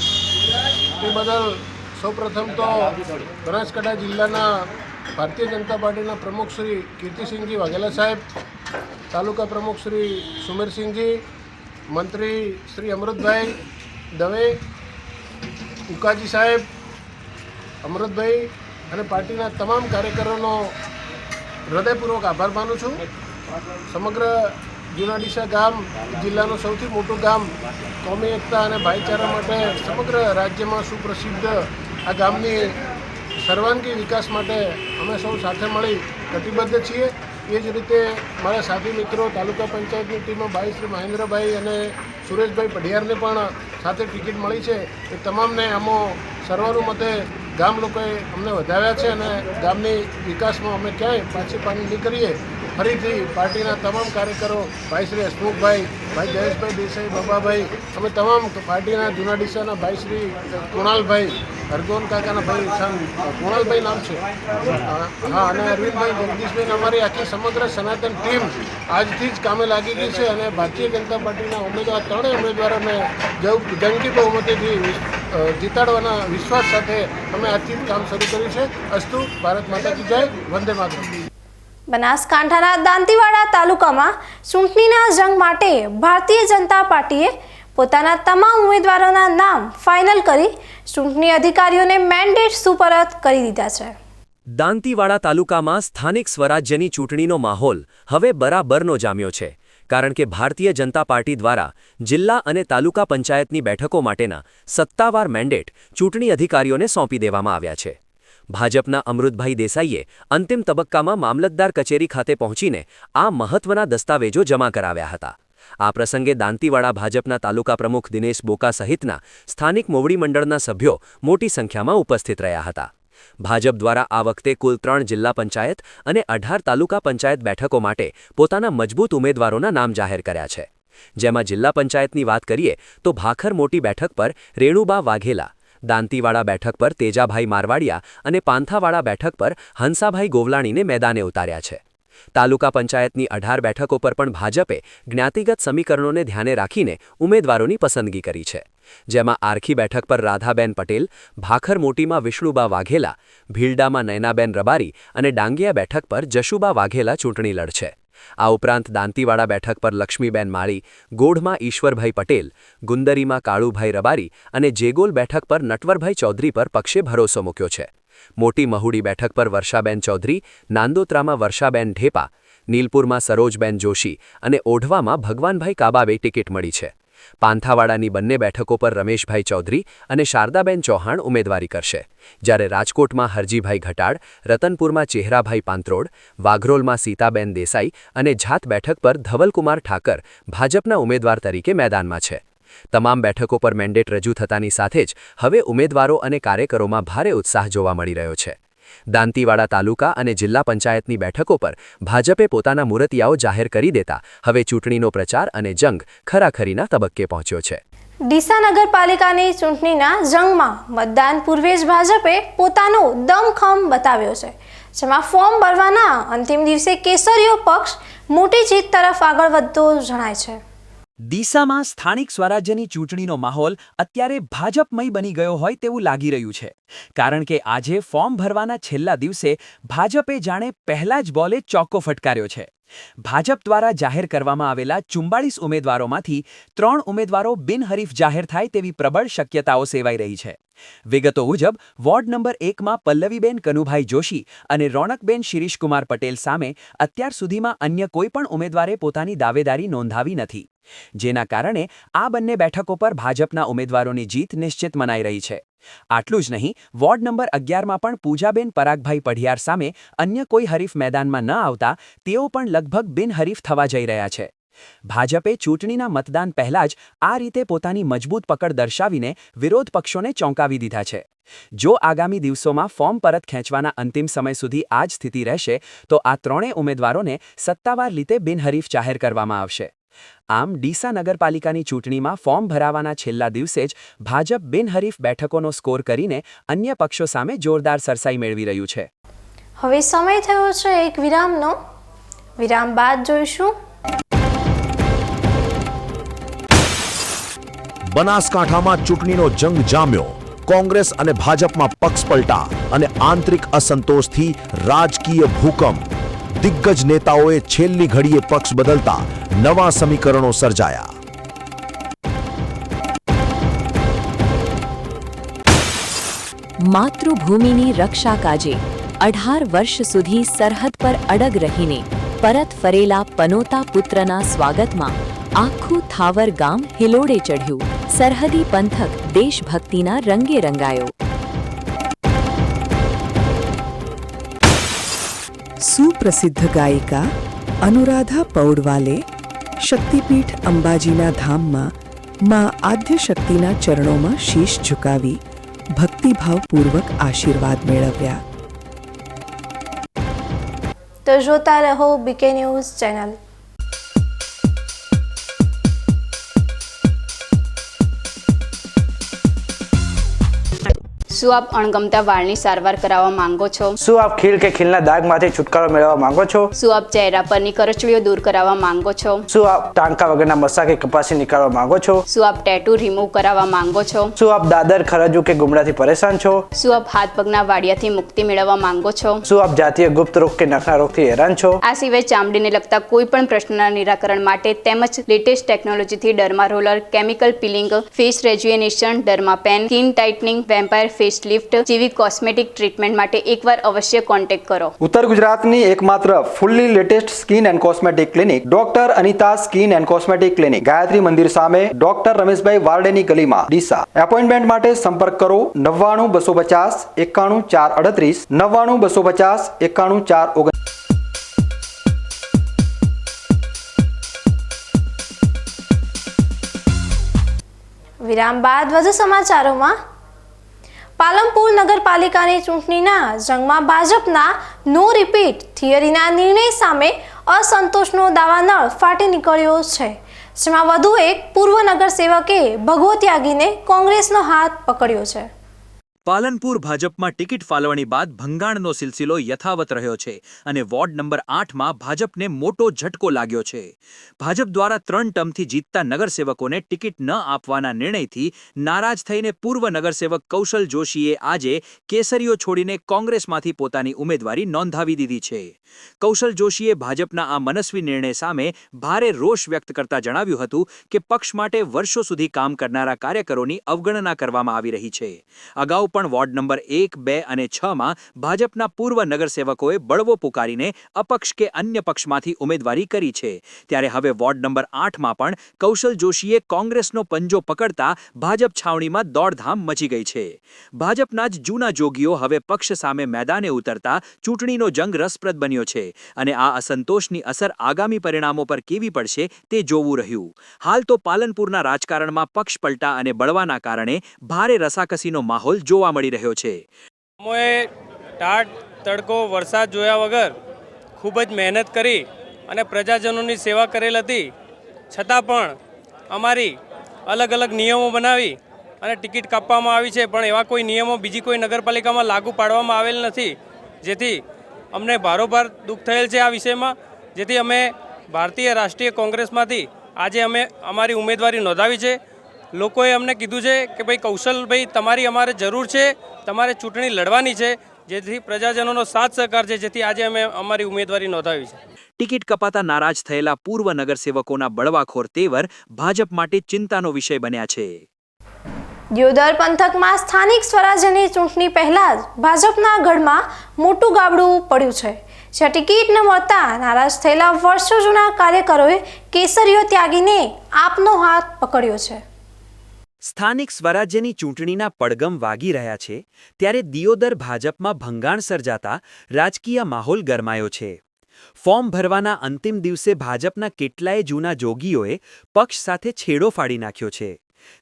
તે બદલ સૌપ્રથમ તો બનાસકાંઠા જિલ્લાના ભારતીય જનતા પાર્ટીના પ્રમુખ શ્રી કીર્તિસિંહજી વાઘેલા સાહેબ, તાલુકા પ્રમુખ શ્રી સુમેરસિંહજી, મંત્રી શ્રી અમૃતભાઈ દવે, ઉકાજી સાહેબ, અમૃતભાઈ અને પાર્ટીના તમામ કાર્યકરોનો હૃદયપૂર્વક આભાર માનું છું. સમગ્ર જૂના ડીસા ગામ જિલ્લાનું સૌથી મોટું ગામ, કોમી એકતા અને ભાઈચારા માટે સમગ્ર રાજ્યમાં સુપ્રસિદ્ધ આ ગામની સર્વાંગી વિકાસ માટે અમે સૌ સાથે મળી કટિબદ્ધ છીએ. એ જ રીતે મારા સાથી મિત્રો તાલુકા પંચાયતની ટીમમાં ભાઈ શ્રી મહેન્દ્રભાઈ અને સુરેશભાઈ પઢિયારને પણ સાથે ટિકિટ મળી છે. એ તમામને આમાં સર્વાનુમતે ગામ લોકોએ અમને વધાવ્યા છે અને ગામની વિકાસમાં અમે ક્યાંય પાછી પાની નહીં કરીએ. ફરીથી પાર્ટીના તમામ કાર્યકરો ભાઈ શ્રી હસમુખભાઈ, ભાઈ જયેશભાઈ દેસાઈ, બાબાભાઈ, અમે તમામ પાર્ટીના જૂના ડીસાના ભાઈ શ્રી કુણાલભાઈ, હરગોન કાકાના ભાઈ કુણાલભાઈ નામ છે, હા, અને અરવિંદભાઈ, જગદીશભાઈ, અમારી આખી સમગ્ર સનાતન ટીમ આજથી જ કામે લાગી ગઈ છે અને ભારતીય જનતા પાર્ટીના ઉમેદવાર ત્રણેય ઉમેદવારોને જંગી બહુમતીથી જીતાડવાના વિશ્વાસ સાથે અમે આજથી જ કામ શરૂ કર્યું છે. અસ્તુ, ભારત માતા કી જય, વંદે માતરમ. બનાસકાંઠાના દાંતીવાડા તાલુકામાં ચૂંટણીના જંગ માટે ભારતીય જનતા પાર્ટીએ પોતાના તમામ ઉમેદવારોના નામ ફાઇનલ કરી ચૂંટણી અધિકારીઓને મેન્ડેટ સુપરત કરી દીધા છે. દાંતીવાડા તાલુકામાં સ્થાનિક સ્વરાજ્યની ચૂંટણીનો માહોલ હવે બરાબરનો જામ્યો છે, કારણ કે ભારતીય જનતા પાર્ટી દ્વારા જિલ્લા અને તાલુકા પંચાયતની બેઠકો માટેના સત્તાવાર મેન્ડેટ ચૂંટણી અધિકારીઓને સોંપી દેવામાં આવ્યા છે. ભાજપના અમૃતભાઈ દેસાઈએ અંતિમ તબક્કામાં મામલતદાર કચેરી ખાતે પહોંચીને આ મહત્વના દસ્તાવેજો જમા કરાવ્યા હતા. આ પ્રસંગે દાંતીવાડા ભાજપના તાલુકા પ્રમુખ દિનેશ બોકા સહિતના સ્થાનિક મોવડી મંડળના સભ્યો મોટી સંખ્યામાં ઉપસ્થિત રહ્યા હતા. ભાજપ દ્વારા આ વખતે કુલ 3 જિલ્લા પંચાયત અને 18 તાલુકા પંચાયત બેઠકો માટે પોતાના મજબૂત ઉમેદવારોના નામ જાહેર કર્યા છે. જેમાં જિલ્લા પંચાયતની વાત કરીએ તો ભાખર મોટી બેઠક પર રેણુબા વાઘેલા, દાંતીવાડા બેઠક પર તેજાભાઈ મારવાડિયા અને પાંથાવાડા બેઠક પર હંસાભાઈ ગોવલાણીને મેદાને ઉતાર્યા છે. તાલુકા પંચાયતની 18 બેઠકો પર પણ ભાજપે જ્ઞાતિગત સમીકરણોને ધ્યાને રાખીને ઉમેદવારોની પસંદગી કરી છે. જેમાં આરખી બેઠક પર રાધાબેન પટેલ, ભાખર મોટીમાં વિષ્ણુબા વાઘેલા, ભીલડામાં નયનાબેન રબારી અને ડાંગિયા બેઠક પર જશુબા વાઘેલા ચૂંટણી લડશે. આ ઉપરાંત દાંતીવાડા બેઠક પર લક્ષ્મીબેન માળી, ગોઢમાં ઈશ્વરભાઈ પટેલ, ગુંદરીમાં કાળુભાઈ રબારી અને જેગોલ બેઠક પર નટવરભાઈ ચૌધરી પર પક્ષે ભરોસો મૂક્યો છે. મોટી મહુડી બેઠક પર વર્ષાબેન ચૌધરી, નાંદોત્રામાં વર્ષાબેન ઢેપા, નીલપુરમાં સરોજબેન જોશી અને ઓઢવામાં ભગવાનભાઈ કાબાવે ટિકિટ મળી છે. પાંથાવાડાની બંને બેઠકો પર રમેશભાઈ ચૌધરી અને શારદાબેન ચૌહાણ ઉમેદવારી કરશે, જ્યારે રાજકોટમાં હરજીભાઈ ઘટાડ, રતનપુરમાં ચેહરાભાઈ પાંત્રોડ, વાઘરોલમાં સીતાબેન દેસાઈ અને ઝાત બેઠક પર ધવલકુમાર ઠાકર ભાજપના ઉમેદવાર તરીકે મેદાનમાં છે. તમામ બેઠકો પર મેન્ડેટ રજૂ થતાની સાથે જ હવે ઉમેદવારો અને કાર્યકરોમાં ભારે ઉત્સાહ જોવા મળી રહ્યો છે. દાંતીવાડા તાલુકા અને જિલ્લા પંચાયતની બેઠકો પર ભાજપે પોતાના મૂર્તિયાઓ જાહેર કરી દેતા હવે ચૂંટણીનો પ્રચાર અને જંગ ખરાખરીના તબક્કે પહોંચ્યો છે. ડીસા નગરપાલિકાની ચૂંટણીના જંગમાં મતદાન પૂર્વે જ ભાજપે પોતાનો દમખમ બતાવ્યો છે, જેમાં ફોર્મ ભરવાના અંતિમ દિવસે કેસરીયો પક્ષ મોટી જીત તરફ આગળ વધતો જણાય છે. ડીસામાં સ્થાનિક સ્વરાજ્યની ચૂંટણીનો માહોલ અત્યારે ભાજપમય બની ગયો હોય તેવું લાગી રહ્યું છે, કારણ કે આજે ફોર્મ ભરવાના છેલ્લા દિવસે ભાજપે જાણે પહેલા જ બોલે ચોક્કો ફટકાર્યો છે. ભાજપ દ્વારા જાહેર કરવામાં આવેલા 44 ઉમેદવારોમાંથી 3 ઉમેદવારો બિનહરીફ જાહેર થાય તેવી પ્રબળ શક્યતાઓ સેવાઈ રહી છે. વિગતો મુજબ વોર્ડ નંબર 1માં પલ્લવીબેન કનુભાઈ જોશી અને રોનકબેન શિરીષકુમાર પટેલ સામે અત્યાર સુધીમાં અન્ય કોઈ પણ ઉમેદવારે પોતાની દાવેદારી નોંધાવી નથી, જેના કારણે આ બંને બેઠકો પર ભાજપના ઉમેદવારોની જીત નિશ્ચિત મનાઈ રહી છે. આટલું જ નહીં, વોર્ડ નંબર 11માં પણ પૂજાબેન પરાગભાઈ પઢિયાર સામે અન્ય કોઈ હરીફ મેદાનમાં ન આવતા તેઓ પણ લગભગ બિનહરીફ થવા જઈ રહ્યા છે. ભાજપે ચૂંટણીના મતદાન પહેલા જ આ રીતે પોતાની મજબૂત પકડ દર્શાવીને વિરોધ પક્ષોને ચોંકાવી દીધા છે. જો આગામી દિવસોમાં ફોર્મ પરત ખેંચવાના અંતિમ સમય સુધી આ જ સ્થિતિ રહેશે તો આ ત્રણેય ઉમેદવારોને સત્તાવાર રીતે બિનહરીફ જાહેર કરવામાં આવશે. આમ ડીસા નગરપાલિકાની ચૂંટણીમાં ફોર્મ ભરાવાના છેલ્લા દિવસે જ ભાજપ બિનહરીફ બેઠકોનો સ્કોર કરીને અન્ય પક્ષો સામે જોરદાર સરસાઈ મેળવી રહ્યું છે. હવે સમય થયો છે એક વિરામનો. વિરામ બાદ જોઈશું બનાસકાંઠામાં ચૂંટણીનો જંગ જામ્યો. કોંગ્રેસ અને ભાજપમાં પક્ષપલટા અને આંતરિક અસંતોષથી રાજકીય ભૂકંપ. દિગ્ગજ નેતાઓએ છેલ્લી ઘડીએ પક્ષ બદલતા નવા સમીકરણો સર્જાયા. માતૃભૂમિની રક્ષા કાજે 18 વર્ષ સુધી સરહદ પર અડગ રહીને પરત ફરેલા પનોતા પુત્રના સ્વાગતમાં આખું થાવર ગામ હિલોડે ચઢ્યું. સરહદી પંથક દેશભક્તિના રંગે રંગાયો. સુપ્રસિદ્ધ ગાયિકા અનુરાધા પૌડવાલે શક્તિપીઠ અંબાજીના ધામમાં મા આદ્યશક્તિના ચરણોમાં શીશ ઝુકાવી ભક્તિભાવપૂર્વક આશીર્વાદ મેળવ્યા. તો જોતા રહો બીકે ન્યૂઝ ચેનલ. શું આપ અણગમતા વાળની સારવાર કરાવવા માંગો છો? શું આપ ખીલ કે ખીલના દાગમાંથી છુટકારો મેળવવા માંગો છો? શું આપ ચહેરા પરની કરચલીઓ દૂર કરાવવા માંગો છો? શું આપ ટાંકા વગરના મસા કે કપાસી નીકાળવા માંગો છો? શું આપ ટેટુ રિમૂવ કરાવવા માંગો છો? શું આપ દાદર ખરજુ કે ગુમડાથી પરેશાન છો? શું આપ હાથ પગના વાડિયાથી મુક્તિ મેળવવા માંગો છો? શું આપ જાતીય ગુપ્ત રોગ કે નખના રોગથી હેરાન છો? આ સિવાય ચામડીને લગતા કોઈ પણ પ્રશ્નના નિરાકરણ માટે તેમજ લેટેસ્ટ ટેકનોલોજીથી derma roller, chemical peeling, face rejuvenation, derma pen, skin tightening, vampire face lift જેવી કોસ્મેટિક ટ્રીટમેન્ટ માટે એકવાર અવશ્ય કોન્ટેક્ટ કરો. ઉત્તર ગુજરાતની એકમાત્ર fully latest skin and cosmetic clinic doctor Anita skin and cosmetic clinic, Gayatri Mandir સામે, ડોક્ટર રમેશભાઈ વારડેની ગલીમાં, ડીસા. એપોઇન્ટમેન્ટ માટે સંપર્ક કરો 99 250 91 438 99 250 91 439. વિરામ બાદ વધુ સમાચારોમાં. પાલનપુર નગરપાલિકાની ચૂંટણીના જંગમાં ભાજપના નો રિપીટ થિયરીના નિર્ણય સામે અસંતોષનો દાવાનળ ફાટી નીકળ્યો છે, જેમાં વધુ એક પૂર્વ નગરસેવકે ભગવો ત્યાગીને કોંગ્રેસનો હાથ પકડ્યો છે. પાલનપુર ભાજપમાં ટિકિટ ફાળવણી બાદ ભંગાણનો સિલસિલો યથાવત રહ્યો છે અને વોર્ડ નંબર 8માં ભાજપને મોટો ઝટકો લાગ્યો છે. ભાજપ દ્વારા 3 ટર્મથી જીતતા નગરસેવકોને ટિકિટ ન આપવાના નિર્ણયથી નારાજ થઈને પૂર્વ નગરસેવક કૌશલ જોશીએ આજે કેસરીઓ છોડીને કોંગ્રેસમાંથી પોતાની ઉમેદવારી નોંધાવી દીધી છે. કૌશલ જોશીએ ભાજપના આ મનસ્વી નિર્ણય સામે ભારે રોષ વ્યક્ત કરતા જણાવ્યું હતું કે પક્ષ માટે વર્ષો સુધી કામ કરનારા કાર્યકરોની અવગણના કરવામાં આવી રહી છે. અગાઉ પણ વોર્ડ નંબર 1, 2 અને 6માં ભાજપના પૂર્વ નગરસેવકોએ બળવો પુકારીને અપક્ષ કે અન્ય પક્ષમાંથી ઉમેદવારી કરી છે, ત્યારે હવે વોર્ડ નંબર 8માં પણ કૌશલ જોશીએ કોંગ્રેસનો પંજો પકડતા ભાજપ છાવણીમાં દોડધામ મચી ગઈ છે. ભાજપના જ જૂના જોગીઓ હવે પક્ષ સામે મેદાને ઉતરતા ચૂંટણીનો જંગ રસપ્રદ બન્યો છે અને આ અસંતોષની અસર આગામી પરિણામો પર કેવી પડશે તે જોવું રહ્યું. હાલ તો પાલનપુરના રાજકારણમાં પક્ષ પલટા અને બળવાના કારણે ભારે રસાકસીનો માહોલ જોવા મળી રહ્યો છે. અમોએ ટાટ તડકો વરસાદ જોયા વગર ખૂબ જ મહેનત કરી અને પ્રજાજનોની સેવા કરેલ હતી, છતાં પણ અમારી અલગ અલગ નિયમો બનાવી અને ટિકિટ કાપવામાં આવી છે, પણ એવા કોઈ નિયમો બીજી કોઈ નગરપાલિકામાં લાગુ પાડવામાં આવેલ નથી, જેથી અમને ભારોભાર દુઃખ થયેલ છે આ વિષયમાં. જેથી અમે ભારતીય રાષ્ટ્રીય કોંગ્રેસમાંથી આજે અમે અમારી ઉમેદવારી નોંધાવી છે. લોકોએ અમને કીધું છે કે ભાઈ કૌશલભાઈ તમારી અમારે જરૂર છે, તમારે ચૂંટણી લડવાની છે, જેથી પ્રજાજનોનો સાથ સહકાર છે, જેથી આજે અમે અમારી ઉમેદવારી નોંધાવી છે. ટિકિટ કપાતા નારાજ થયેલા પૂર્વ નગરસેવકોના બળવાખોર તેવર ભાજપ માટે ચિંતાનો વિષય બન્યા છે. દિયોદર પંથકમાં સ્થાનિક સ્વરાજ્યની ચૂંટણી પહેલા જ ભાજપના ગઢમાં મોટું ગાબડું પડ્યું છે, જ્યાં ટિકિટ ન મળતા નારાજ થયેલા વર્ષો જૂના કાર્યકરોએ કેસરીઓ ત્યાગીને આપનો હાથ પકડ્યો છે. સ્થાનિક સ્વરાજ્યની ચૂંટણીના પડગમ વાગી રહ્યા છે, ત્યારે દિયોદર ભાજપમાં ભંગાણ સર્જાતા રાજકીય માહોલ ગરમાયો છે. ફોર્મ ભરવાના અંતિમ દિવસે ભાજપના કેટલાય જૂના જોગીઓએ પક્ષ સાથે છેડો ફાડી નાખ્યો છે,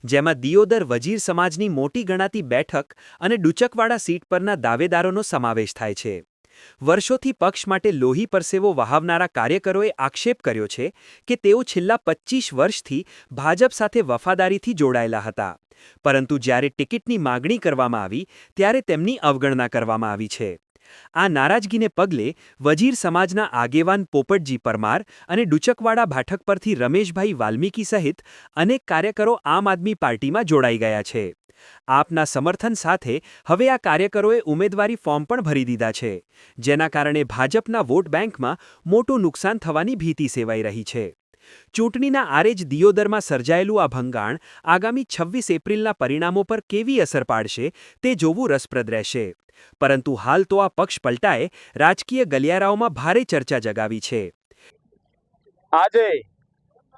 જેમાં દિયોદર વજીર સમાજની મોટી ગણાતી બેઠક અને ડુચકવાડા સીટ પરના દાવેદારોનો સમાવેશ થાય છે. વર્ષોથી પક્ષ માટે લોહી પરસેવો વહાવનારા કાર્યકરોએ આક્ષેપ કર્યો છે કે તેઓ છેલ્લા 25 વર્ષથી ભાજપ સાથે વફાદારીથી જોડાયેલા હતા, પરંતુ જ્યારે ટિકિટની માગણી કરવામાં આવી ત્યારે તેમની અવગણના કરવામાં આવી છે. આ નારાજગીને પગલે વજીર સમાજના આગેવાન પોપટજી પરમાર અને ડુચકવાડા બેઠક પરથી રમેશભાઈ વાલ્મીકી સહિત અનેક કાર્યકરો આમ આદમી પાર્ટીમાં જોડાઈ ગયા છે. આપના સમર્થન સાથે હવે આ કાર્યકરોએ ઉમેદવારી ફોર્મ પણ ભરી દીધા છે, જેના કારણે ભાજપના વોટ બેંકમાં મોટું નુકસાન થવાની ભીતિ સેવાઈ રહી છે. ચૂંટણીના આરે જ દિયોદરમાં સર્જાયેલું આ ભંગાણ આગામી 26 એપ્રિલના પરિણામો પર કેવી અસર પાડશે તે જોવું રસપ્રદ રહેશે, પરંતુ હાલ તો આ પક્ષ પલટાએ રાજકીય ગલિયારાઓમાં ભારે ચર્ચા જગાવી છે. આજે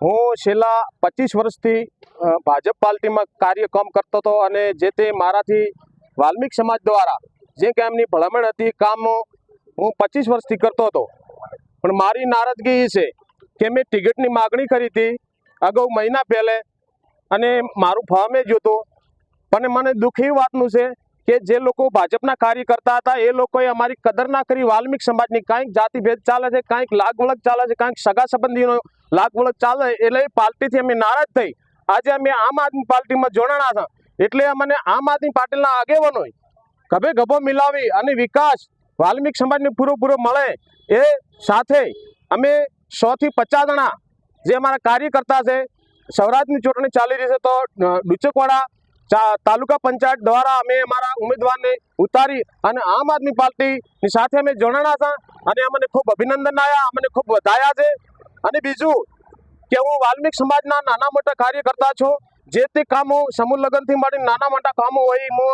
હું છેલ્લા 25 વર્ષથી ભાજપ પાર્ટીમાં કાર્યક્રમ કરતો હતો અને જે તે મારાથી વાલ્મીક સમાજ દ્વારા જે કામની ભલામણ હતી, કામ હું 25 વર્ષથી કરતો હતો, પણ મારી નારાજગી એ છે કે મેં ટિકિટની માગણી કરી હતી અગાઉ મહિના પહેલે અને મારું ફોર્મ જ હતું, પણ મને દુઃખ એ વાતનું છે કે જે લોકો ભાજપના કાર્યકર્તા હતા એ લોકોએ અમારી કદર ના કરી વાલ્મીક સમાજની કાંઈક જાતિભેદ ચાલે છે, કાંઈક લાગવળગ ચાલે છે, કાંઈક સગા સંબંધીનો લાગવળગ ચાલે, એટલે પાર્ટીથી અમે નારાજ થઈ આજે અમે આમ આદમી પાર્ટીમાં જોડાણા હતા. એટલે અમને આમ આદમી પાર્ટીના આગેવાનોએ ગભે ગભો મિલાવી અને વિકાસ વાલ્મીક સમાજને પૂરો મળે એ સાથે અમે 100 થી 50 જણા જે અમારા કાર્યકર્તા છે, સૌરાષ્ટ્રની ચૂંટણી ચાલી રહી છે તો ડુચકવાડા તાલુકા પંચાયત દ્વારા અમે અમારા ઉમેદવારને ઉતારી અને આમ આદમી પાર્ટીની સાથે અમે જોડાણા હતા અને અમને ખૂબ અભિનંદન આવ્યા, અમને ખૂબ વધાયા છે. અને બીજું કે હું વાલ્મીક સમાજના નાના મોટા કાર્યકર્તા છું, જે તે કામો સમૂહ લગ્નથી માંડીને નાના મોટા કામો હોય હું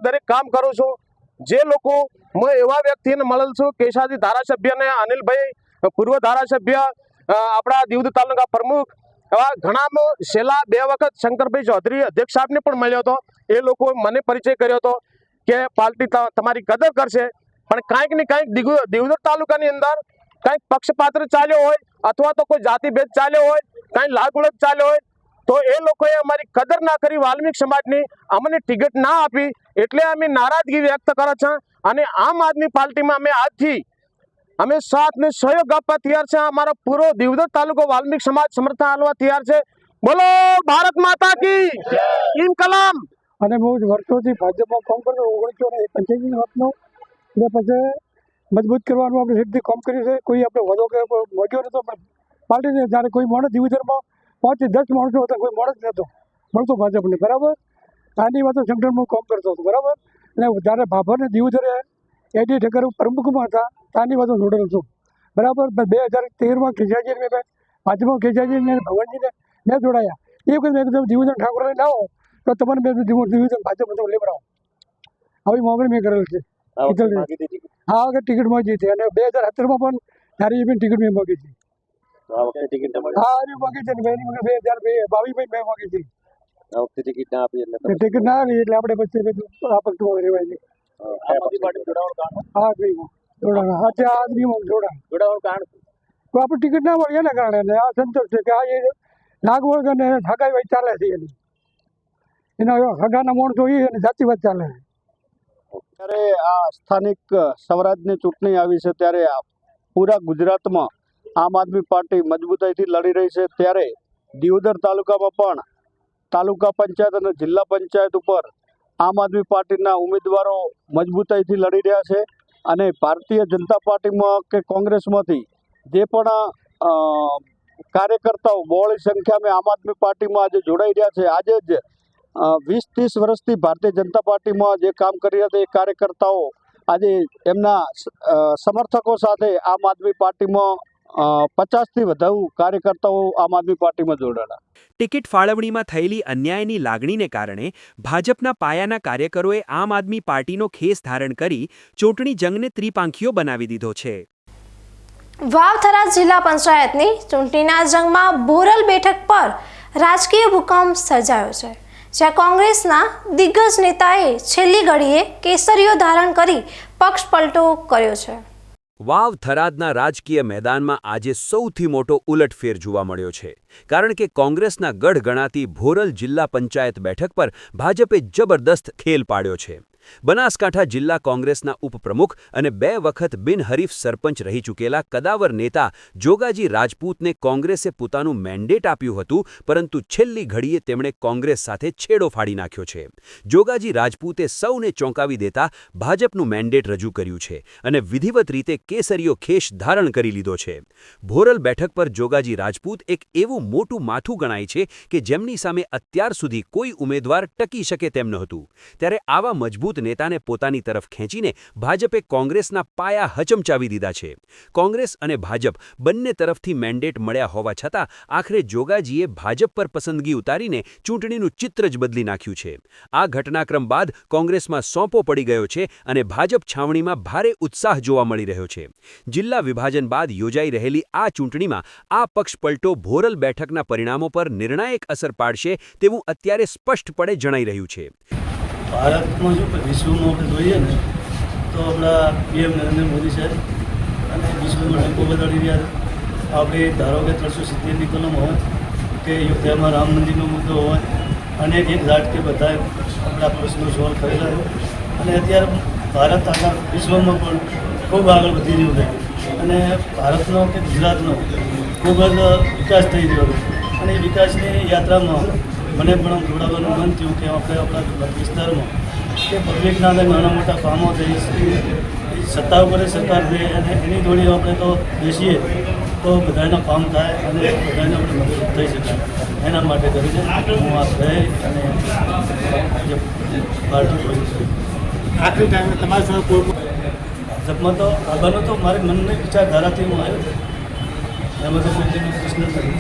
દરેક કામ કરું છું. જે લોકો હું એવા વ્યક્તિને મળેલ છું, કેશાજી ધારાસભ્યને, અનિલભાઈ પૂર્વ ધારાસભ્ય, આપણા દીવદ તાલુકા પ્રમુખ, એવા ઘણા છેલ્લા 2 વખત શંકરભાઈ ચૌધરી અધ્યક્ષ સાહેબને પણ મળ્યો હતો. એ લોકો મને પરિચય કર્યો હતો કે પાર્ટી તમારી કદર કરશે, પણ કાંઈક ને કાંઈક દીવદર તાલુકાની અંદર કાંઈક પક્ષપાત્ર ચાલ્યો હોય અથવા તો કોઈ જાતિભેદ ચાલ્યો હોય, કાંઈ લાગવળગ ચાલ્યો હોય તો એ લોકોએ અમારી કદર ના કરી વાલ્મીક સમાજની અમને ટિકિટ ના આપી, એટલે અમે નારાજગી વ્યક્ત કરે છે. અને આમ આદમી પાર્ટીમાં અમે આજથી અમે સાથ ને સહયોગ આપવા તૈયાર છે. અમારો પૂરો દીવદર તાલુકો વાલ્મીક સમાજ સમર્થન આપવા તૈયાર છે. બોલો ભારત માતા કી ઇન્કલાબ. અને બહુ વર્ષોથી ભાજપમાં કામ કર્યું, 1985 વર્ષનો, એટલે પછી મજબૂત કરવાનું આપણે સિદ્ધિ કામ કર્યું છે. કોઈ આપણે વધો કે વધ્યો નતો પાર્ટીને, જ્યારે કોઈ માણસ દીવદરમાં 5 થી 10 માણસો હતા, કોઈ માણસ નહોતો મળતો ભાજપને, બરાબર. આની વાતો સંગઠનમાં કામ કરતો હતો, બરાબર. અને જ્યારે ભાભરને દીવદરે એડી ઠક્કર પ્રમુખમાં હતા ત્યાંની વાતો જોડેલો છું, બરાબર. 2013માં કેજાજીને મેં ભાજપમાં કેજાજીને ભગવાનજીને મેં જોડાયા. એ વખત મેં કીધું દીવદર ઠાકોરને લાવો તો તમને મેં દીવદર ભાજપ લેવડાવો, આવી માગણી મેં કરેલ છે. હા, વખત ટિકિટ માગી હતી અને 2017માં પણ ત્યારે એ પણ ટિકિટ મેં માગી હતી. હા, એ માગી છે ને 2022 મેં માગી હતી. ટિકિટ ના આપી એટલે આપણે પછી આ પક્ષમાં રહેવાય નહીં. હા, જોડાણ તો આપણે ટિકિટ ના મળે એના કારણે આ સંતોષ છે કે આ એ નાગવળગ અને હગાઈ ચાલે છે, એના હગાના માણસો એ અને જાતિવાદ ચાલે છે. ત્યારે આ સ્થાનિક સ્વરાજની ચૂંટણી આવી છે, ત્યારે પૂરા ગુજરાતમાં આમ આદમી પાર્ટી મજબૂતાઈથી લડી રહી છે. ત્યારે દીવદર તાલુકામાં પણ તાલુકા પંચાયત અને જિલ્લા પંચાયત ઉપર આમ આદમી પાર્ટીના ઉમેદવારો મજબૂતાઈથી લડી રહ્યા છે. અને ભારતીય જનતા પાર્ટીમાં કે કોંગ્રેસમાંથી જે પણ કાર્યકર્તાઓ બહોળી સંખ્યામાં આમ આદમી પાર્ટીમાં આજે જોડાઈ રહ્યા છે, આજે જ 20-30 વર્ષથી ભારતીય જનતા પાર્ટીમાં જે કામ કરી રહ્યા હતા એ કાર્યકર્તાઓ આજે એમના સમર્થકો સાથે આમ આદમી પાર્ટીમાં 50થી વધુ કાર્યકર્તાઓ આમ આદમી પાર્ટીમાં જોડાયા. ટિકિટ ફાળવણીમાં થયેલી અન્યાયની લાગણીને કારણે ભાજપના પાયાના કાર્યકરોએ આમ આદમી પાર્ટીનો ખેસ ધારણ કરી ચૂંટણી જંગને ત્રિપાંખીયો બનાવી દીધો છે. વાવથરા જિલ્લા પંચાયતની ચૂંટણીના જંગમાં બોરલ બેઠક પર રાજકીય ભૂકંપ સર્જાયો છે, જ્યાં કોંગ્રેસના દિગ્ગજ નેતાએ છેલ્લી ઘડીએ કેસરીઓ ધારણ કરી પક્ષ પલટો કર્યો છે. વાવ થરાદના રાજકીય મેદાનમાં આજે સૌથી મોટો ઉલટફેર જોવા મળ્યો છે, કારણ કે કોંગ્રેસના ગઢ ગણાતી ભોરલ જિલ્લા પંચાયત બેઠક પર ભાજપે જબરદસ્ત ખેલ પાડ્યો છે. બનાસકાંઠા જિલ્લા કોંગ્રેસના ઉપપ્રમુખ અને 2 વખત બિનહરીફ સરપંચ રહી ચૂકેલા કદાવર નેતા જોગાજી રાજપૂતને કોંગ્રેસે પોતાનું મેન્ડેટ આપ્યું હતું, પરંતુ છેલ્લી ઘડીએ તેમણે કોંગ્રેસ સાથે છેડો ફાડી નાખ્યો છે. જોગાજી રાજપૂતે સૌને ચોંકાવી દેતા ભાજપનું મેન્ડેટ રજૂ કર્યું છે અને વિધિવત રીતે કેસરીયો ખેસ ધારણ કરી લીધો છે. ભોરલ બેઠક પર જોગાજી રાજપૂત એક એવું મોટું માથું ગણાય છે કે જેમની સામે અત્યાર સુધી કોઈ ઉમેદવાર ટકી શકે તેમ નહોતું. ત્યારે આવા મજબૂત નેતાને પોતાની તરફ ખેંચીને ભાજપે કોંગ્રેસના પાયા હચમચાવી દીધા છે. કોંગ્રેસ અને ભાજપ બંને તરફથી મેન્ડેટ મળ્યા હોવા છતાં આખરે જોગાજીએ ભાજપ પર પસંદગી ઉતારીને ચૂંટણીનું ચિત્ર જ બદલી નાખ્યું છે. આ ઘટનાક્રમ બાદ કોંગ્રેસમાં સોંપો પડી ગયો છે અને ભાજપ છાવણીમાં ભારે ઉત્સાહ જોવા મળી રહ્યો છે. જિલ્લા વિભાજન બાદ યોજાઈ રહેલી આ ચૂંટણીમાં આ પક્ષ પલટો ભોરલ બેઠકના પરિણામો પર નિર્ણાયક અસર પાડશે તેવું અત્યારે સ્પષ્ટપણે જણાઈ રહ્યું છે. ભારતમાં જો વિશ્વમાં આપણે જોઈએ ને તો આપણા PM નરેન્દ્ર મોદી સાહેબ અને વિશ્વમાં ડંકો બગાડી રહ્યા છે. આપણે ધારો કે 370ની કલમ હોય કે અયોધ્યામાં રામ મંદિરનો મુદ્દો હોય અને એક રાજ કે બધા આપણા પ્રશ્નો સોલ્વ કરેલા છે. અને અત્યારે ભારત આખા વિશ્વમાં પણ ખૂબ આગળ વધી રહ્યું છે અને ભારતનો કે ગુજરાતનો ખૂબ જ વિકાસ થઈ રહ્યો છે. અને એ વિકાસની યાત્રામાં મને પણ જોડાવાનું મન થયું કે આપણે આપણા વિસ્તારમાં કે પબ્લિકના અંદર નાના મોટા કામો થઈ સત્તા ઉપર સરકાર રહે અને એની જોડે આપણે તો બેસીએ તો બધાના કામ થાય અને બધાને આપણે મદદ થઈ શકાય. એના માટે કરીને હું આ રહે અને પાર્ટી જોઈ છું. આખરી ટાઈમે તમારી સાથે કોઈ ભાજપમાં તો આગળનો તો મારી મનની વિચારધારાથી હું આવ્યો. એમાં તો કોઈ પ્રશ્ન નથી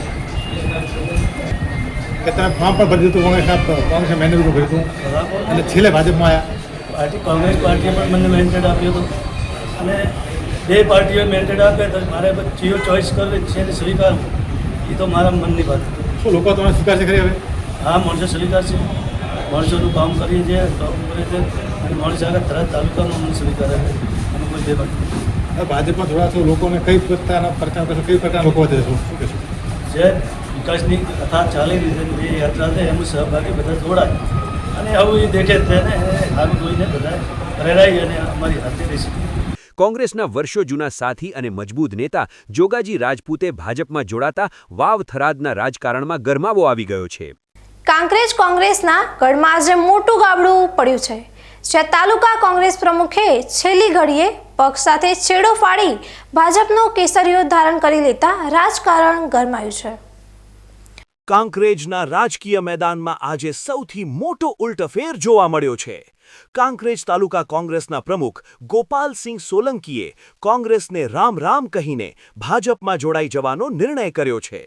કે તમે ફોર્મ પણ ભરી દીધું કોંગ્રેસ મેન્ડેટ ભર્યું હતું અને છેલ્લે ભાજપમાં આવ્યા. કોંગ્રેસ પાર્ટીએ પણ મને મેન્ડેટ આપ્યો હતો અને બે પાર્ટીઓએ મેન્ડેટ આપ્યા તો મારે જીઓ ચોઈસ કરવી છે અને સ્વીકારવું એ તો મારા મનની વાત હતી. શું લોકો તમને સ્વીકારશે ખરી હવે? હા, માણસો સ્વીકારશે. માણસોનું કામ કરીએ છીએ કામ કરે છે અને માણસો આગળ તરત તાલુકામાં મને સ્વીકારે છે અને કોઈ બે વાત ભાજપમાં જોડાશો લોકોને કઈ પ્રકારના પ્રચાર કરશો, કઈ પ્રકારના લોકો વધે શું કહેશો? જે વિકાસની કથા ચાલી રહી છે બે યાત્રા છે એમાં સહભાગી બધા જોડાય અને આવું એ દેખે જ છે ને સારું જોઈને બધા પ્રેરાય અને અમારી હાથે રહેશે. કોંગ્રેસના વર્ષો જૂના સાથી અને મજબૂત નેતા જોગાજી રાજપૂતે ભાજપમાં જોડાતા વાવ થરાદના રાજકારણમાં ગરમાવો આવી ગયો છે. કાંકરેજ કોંગ્રેસના ગઢમાં આજે મોટું ગાબડું પડ્યું છે, જ્યાં તાલુકા કોંગ્રેસ પ્રમુખે છેલ્લી ઘડીએ પક્ષ સાથે છેડો ફાડી ભાજપનો કેસરીઓ ધારણ કરી લેતા રાજકારણ ગરમાયું છે. કાંકરેજના રાજકીય મેદાનમાં આજે સૌથી મોટો ઉલટફેર જોવા મળ્યો છે. કાંકરેજ તાલુકા કોંગ્રેસના પ્રમુખ ગોપાલસિંહ સોલંકીએ કોંગ્રેસને રામ રામ કહીને ભાજપમાં જોડાઈ જવાનો નિર્ણય કર્યો છે.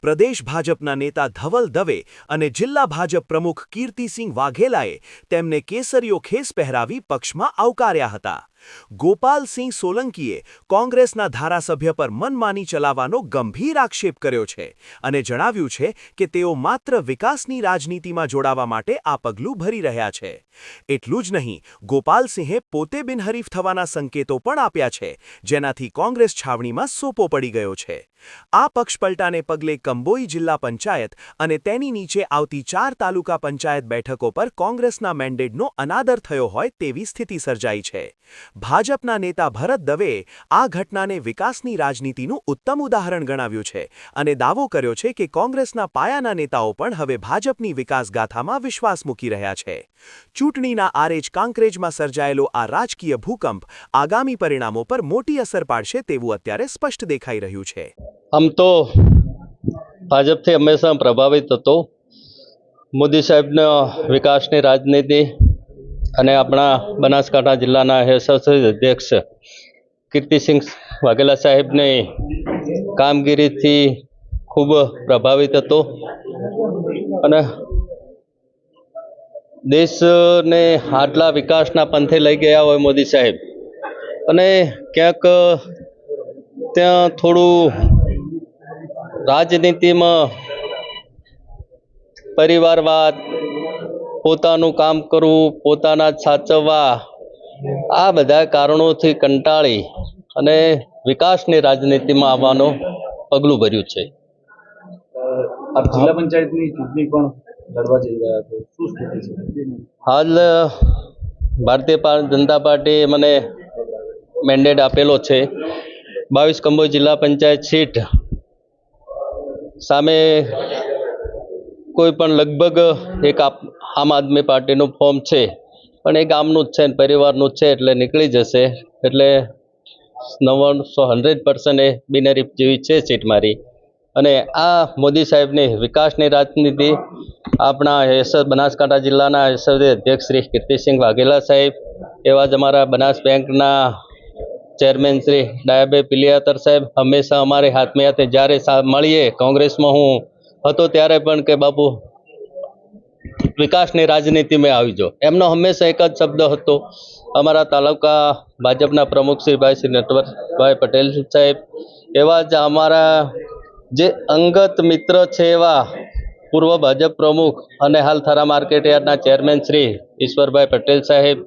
પ્રદેશ ભાજપના નેતા ધવલ દવે અને જિલ્લા ભાજપ પ્રમુખ કીર્તિસિંહ વાઘેલાએ તેમને કેસરીયો ખેસ પહેરાવી પક્ષમાં આવકાર્યા હતા. ગોપાલસિંહ સોલંકીએ કોંગ્રેસના ધારાસભ્ય પર મનમાની ચલાવવાનો ગંભીર આક્ષેપ કર્યો છે અને જણાવ્યું છે કે તેઓ માત્ર વિકાસની રાજનીતિમાં જોડાવા માટે આ પગલું ભરી રહ્યા છે. એટલું જ નહીં, ગોપાલસિંહે પોતે બિનહરીફ થવાના સંકેતો પણ આપ્યા છે, જેનાથી કોંગ્રેસ છાવણીમાં સોપો પડી ગયો છે. આ પક્ષપલટાને પગલે કંબોઈ જિલ્લા પંચાયત અને તેની નીચે આવતી 4 તાલુકા પંચાયત બેઠકો પર કોંગ્રેસના મેન્ડેટનો અનાદર થયો હોય તેવી સ્થિતિ સર્જાઈ છે. ભાજપના નેતા ભરત દવેએ આ ઘટનાને વિકાસની રાજનીતિનું ઉત્તમ ઉદાહરણ ગણાવ્યું છે અને દાવો કર્યો છે કે કોંગ્રેસના પાયાના નેતાઓ પણ હવે ભાજપની વિકાસગાથામાં વિશ્વાસ મૂકી રહ્યા છે. ચૂંટણીના આરે જ કાંકરેજમાં સર્જાયેલો આ રાજકીય ભૂકંપ આગામી પરિણામો પર મોટી અસર પાડશે તેવું અત્યારે સ્પષ્ટ દેખાઈ રહ્યું છે. આમ તો ભાજપથી હંમેશા પ્રભાવિત હતો. મોદી સાહેબના વિકાસની રાજનીતિ અને આપણા બનાસકાંઠા જિલ્લાના યશસ્વી અધ્યક્ષ કીર્તિસિંહ વાઘેલા સાહેબની કામગીરીથી ખૂબ પ્રભાવિત હતો અને દેશને આટલા વિકાસના પંથે લઈ ગયા હોય મોદી સાહેબ અને ક્યાંક ત્યાં થોડું રાજનીતિમાં પરિવારવાદ, પોતાનું કામ કરવું, પોતાના જ સાચવવા, આ બધા કારણોથી કંટાળી અને વિકાસની રાજનીતિમાં આવવાનું પગલું ભર્યું છે. જિલ્લા પંચાયતની ચૂંટણી પણ લડવા જઈ રહ્યા છો, શું સ્થિતિ છે? હાલ ભારતીય જનતા પાર્ટીએ મને મેન્ડેટ આપેલો છે. 22 કંબોઈ જિલ્લા પંચાયત સીટ સામે કોઈ પણ લગભગ એક આમ આદમી પાર્ટીનું ફોર્મ છે, પણ એ ગામનું જ છે ને પરિવારનું જ છે એટલે નીકળી જશે. એટલે 100% એ બિનહરીફ જેવી છે સીટ મારી. અને આ મોદી સાહેબની વિકાસની રાજનીતિ આપણા બનાસકાંઠા જિલ્લાના યશસ્વી અધ્યક્ષ શ્રી કીર્તિસિંહ વાઘેલા સાહેબ, એવા જ અમારા બનાસ બેંકના ચેરમેન શ્રી ડાયાભાઈ પિલિયાતર સાહેબ હંમેશા અમારે હાથમે હાથે જ્યારે મળીએ, કોંગ્રેસમાં હું હતો ત્યારે પણ કે બાપુ વિકાસની રાજનીતિમાં આવી જાઓ, એમનો હંમેશા એક જ શબ્દ હતો. અમારા તાલુકા ભાજપના પ્રમુખ શ્રી નટવરભાઈ પટેલ સાહેબ, એવા જ અમારા જે અંગત મિત્ર છે એવા પૂર્વ ભાજપ પ્રમુખ અને હાલ થરા માર્કેટ યાર્ડના ચેરમેન શ્રી ઈશ્વરભાઈ પટેલ સાહેબ,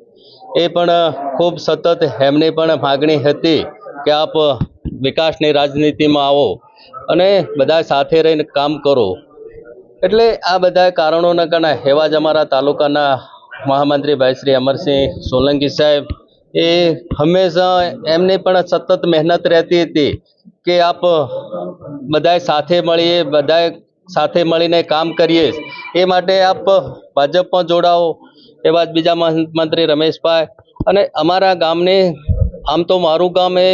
એ પણ ખૂબ સતત એમની પણ માગણી હતી કે આપ વિકાસની રાજનીતિમાં આવો અને બધા સાથે રહીને કામ કરો. એટલે આ બધા કારણોના કારણે એવા જ અમારા તાલુકાના મહામંત્રી ભાઈ શ્રી અમરસિંહ સોલંકી સાહેબ એ હંમેશા એમની પણ સતત મહેનત રહેતી હતી કે આપ બધાએ સાથે મળીએ, બધાએ સાથે મળીને કામ કરીએ. એ માટે આપ ભાજપમાં જોડાઓ. એવા જ બીજા મંત્રી રમેશભાઈ અને અમારા ગામની આમ તો મારું ગામ એ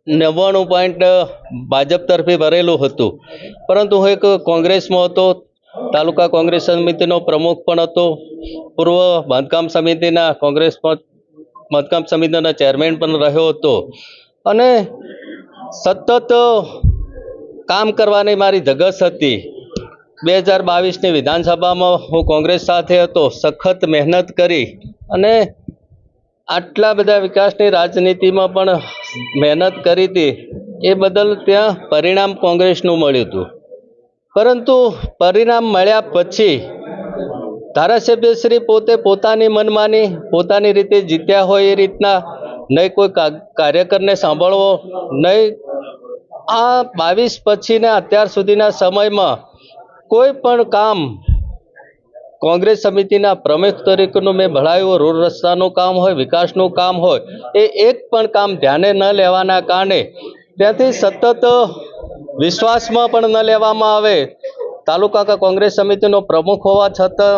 99% ભાજપ તરફી ભરેલું હતું, પરંતુ હું એક કોંગ્રેસમાં હતો, તાલુકા કોંગ્રેસ સમિતિનો પ્રમુખ પણ હતો, પૂર્વ બાંધકામ સમિતિના બાંધકામ સમિતિના ચેરમેન પણ રહ્યો હતો અને સતત કામ કરવાની મારી ધગશ હતી. 2022ની વિધાનસભામાં હું કોંગ્રેસ સાથે હતો, સખત મહેનત કરી અને આટલા બધા વિકાસની રાજનીતિમાં પણ મહેનત કરી હતી. એ બદલ ત્યાં પરિણામ કોંગ્રેસનું મળ્યું હતું, પરંતુ પરિણામ મળ્યા પછી ધારાસભ્યશ્રી પોતે પોતાની મનમાની પોતાની રીતે જીત્યા હોય એ રીતના નહીં કોઈ કાર્યકરને સાંભળવો, નહીં આ 22 પછીના અત્યાર સુધીના સમયમાં કોઈ પણ કામ કોંગ્રેસ સમિતિના પ્રમુખ તરીકેનું મેં ભણાવ્યું, રોડ રસ્તાનું કામ હોય, વિકાસનું કામ હોય, એ એક પણ કામ ધ્યાને ન લેવાના કારણે ત્યાંથી સતત વિશ્વાસમાં પણ ન લેવામાં આવે. તાલુકા કોંગ્રેસ સમિતિનો પ્રમુખ હોવા છતાં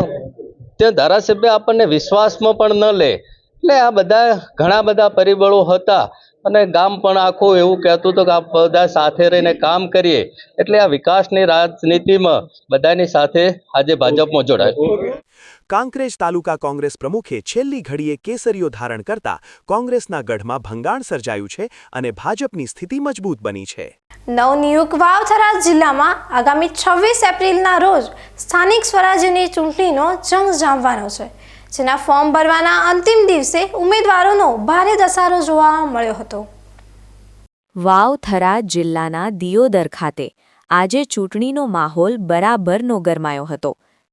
તે ધારાસભ્ય આપણને વિશ્વાસમાં પણ ન લે. એટલે આ બધા ઘણા બધા પરિબળો હતા અને ગામ પણ આખું એવું કહેતું હતું કે આપ બધા સાથે રહીને કામ કરીએ. એટલે આ વિકાસની રાજનીતિમાં બધાની સાથે આજે ભાજપમાં જોડાય. કાંકરેજ તાલુકા કોંગ્રેસ પ્રમુખે છેલ્લી ઘડીએ કેસરીઓ ધારણ કરતા કોંગ્રેસના ગઢમાં ભંગાણ સર્જાયું છે અને ભાજપની સ્થિતિ મજબૂત બની છે. નવનિયુક્ત વાવથરા જિલ્લામાં આગામી 26 એપ્રિલના રોજ સ્થાનિક સ્વરાજ્યની ચૂંટણીનો જંગ જામવાનો છે, જેના ફોર્મ ભરવાના અંતિમ દિવસે ઉમેદવારોનો ભારે ધસારો જોવા મળ્યો હતો. વાવથરા જિલ્લાના દિયોદર ખાતે આજે ચૂંટણીનો માહોલ બરાબરનો ગરમાયો હતો,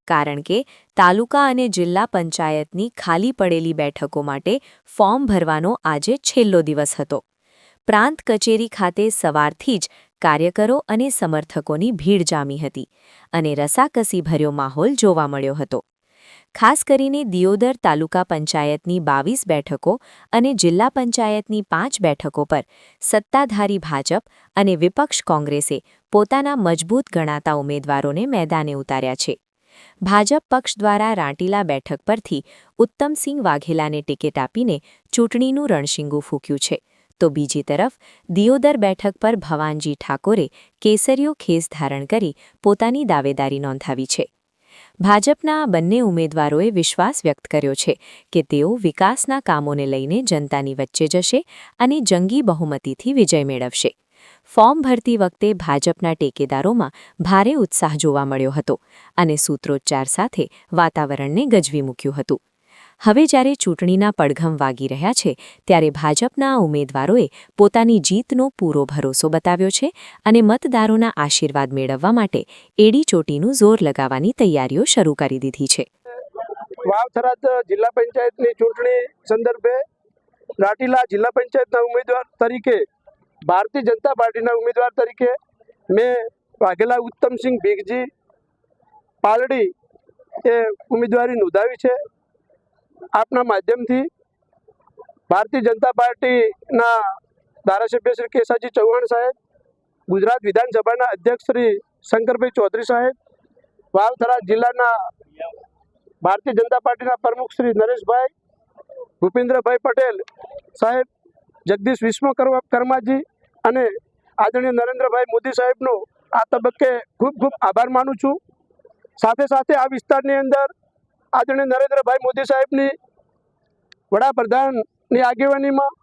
કારણ કે તાલુકા અને જિલ્લા પંચાયતની ખાલી પડેલી બેઠકો માટે ફોર્મ ભરવાનો આજે છેલ્લો દિવસ હતો. પ્રાંત કચેરી ખાતે સવારથી જ કાર્યકરો અને સમર્થકોની ભીડ જામી હતી અને રસાકસી ભર્યો માહોલ જોવા મળ્યો હતો. ખાસ કરીને દિયોદર તાલુકા પંચાયતની 22 બેઠકો અને જિલ્લા પંચાયતની 5 બેઠકો પર સત્તાધારી ભાજપ અને વિપક્ષ કોંગ્રેસે પોતાના મજબૂત ગણાતા ઉમેદવારોને મેદાને ઉતાર્યા છે. ભાજપ પક્ષ દ્વારા રાંટીલા બેઠક પરથી ઉત્તમસિંહ વાઘેલાને ટિકિટ આપીને ચૂંટણીનું રણશીંગું ફૂંક્યું છે, તો બીજી તરફ દિયોદર બેઠક પર ભવાનજી ઠાકોરે કેસરીયો ખેસ ધારણ કરી પોતાની દાવેદારી નોંધાવી છે. ભાજપના આ બંને ઉમેદવારોએ વિશ્વાસ વ્યક્ત કર્યો છે કે તેઓ વિકાસના કામોને લઈને જનતાની વચ્ચે જશે અને જંગી બહુમતીથી વિજય મેળવશે. ફોર્મ ભરતી વખતે ભાજપના ટેકેદારોમાં ભારે ઉત્સાહ જોવા મળ્યો હતો અને સૂત્રોચ્ચાર સાથે વાતાવરણને ગજવી મૂક્યું હતું. હવે જ્યારે ચૂંટણીના પડઘમ વાગી રહ્યા છે, ત્યારે ભાજપના આ ઉમેદવારોએ પોતાની જીતનો પૂરો ભરોસો બતાવ્યો છે અને મતદારોના આશીર્વાદ મેળવવા માટે એડી ચોટીનું જોર લગાવવાની તૈયારીઓ શરૂ કરી દીધી છે. વાવથરા જિલ્લા પંચાયતની ચૂંટણી સંદર્ભે રાંટીલા જિલ્લા પંચાયતના ઉમેદવાર તરીકે ભારતીય જનતા પાર્ટીના ઉમેદવાર તરીકે મેં વાઘેલા ઉત્તમસિંહ ભીગજી પાલડી એ ઉમેદવારી નોંધાવી છે. આપના માધ્યમથી ભારતીય જનતા પાર્ટીના ધારાસભ્ય શ્રી કેસાજી ચૌહાણ સાહેબ, ગુજરાત વિધાનસભાના અધ્યક્ષ શ્રી શંકરભાઈ ચૌધરી સાહેબ, વાવથરા જિલ્લાના ભારતીય જનતા પાર્ટીના પ્રમુખ શ્રી નરેશભાઈ, ભૂપેન્દ્રભાઈ પટેલ સાહેબ, જગદીશ વિશ્વકર્માજી અને આદરણીય નરેન્દ્રભાઈ મોદી સાહેબનો આ તબક્કે ખૂબ ખૂબ આભાર માનું છું. સાથે સાથે આ વિસ્તારની અંદર આદરણીય નરેન્દ્રભાઈ મોદી સાહેબની વડાપ્રધાનની આગેવાનીમાં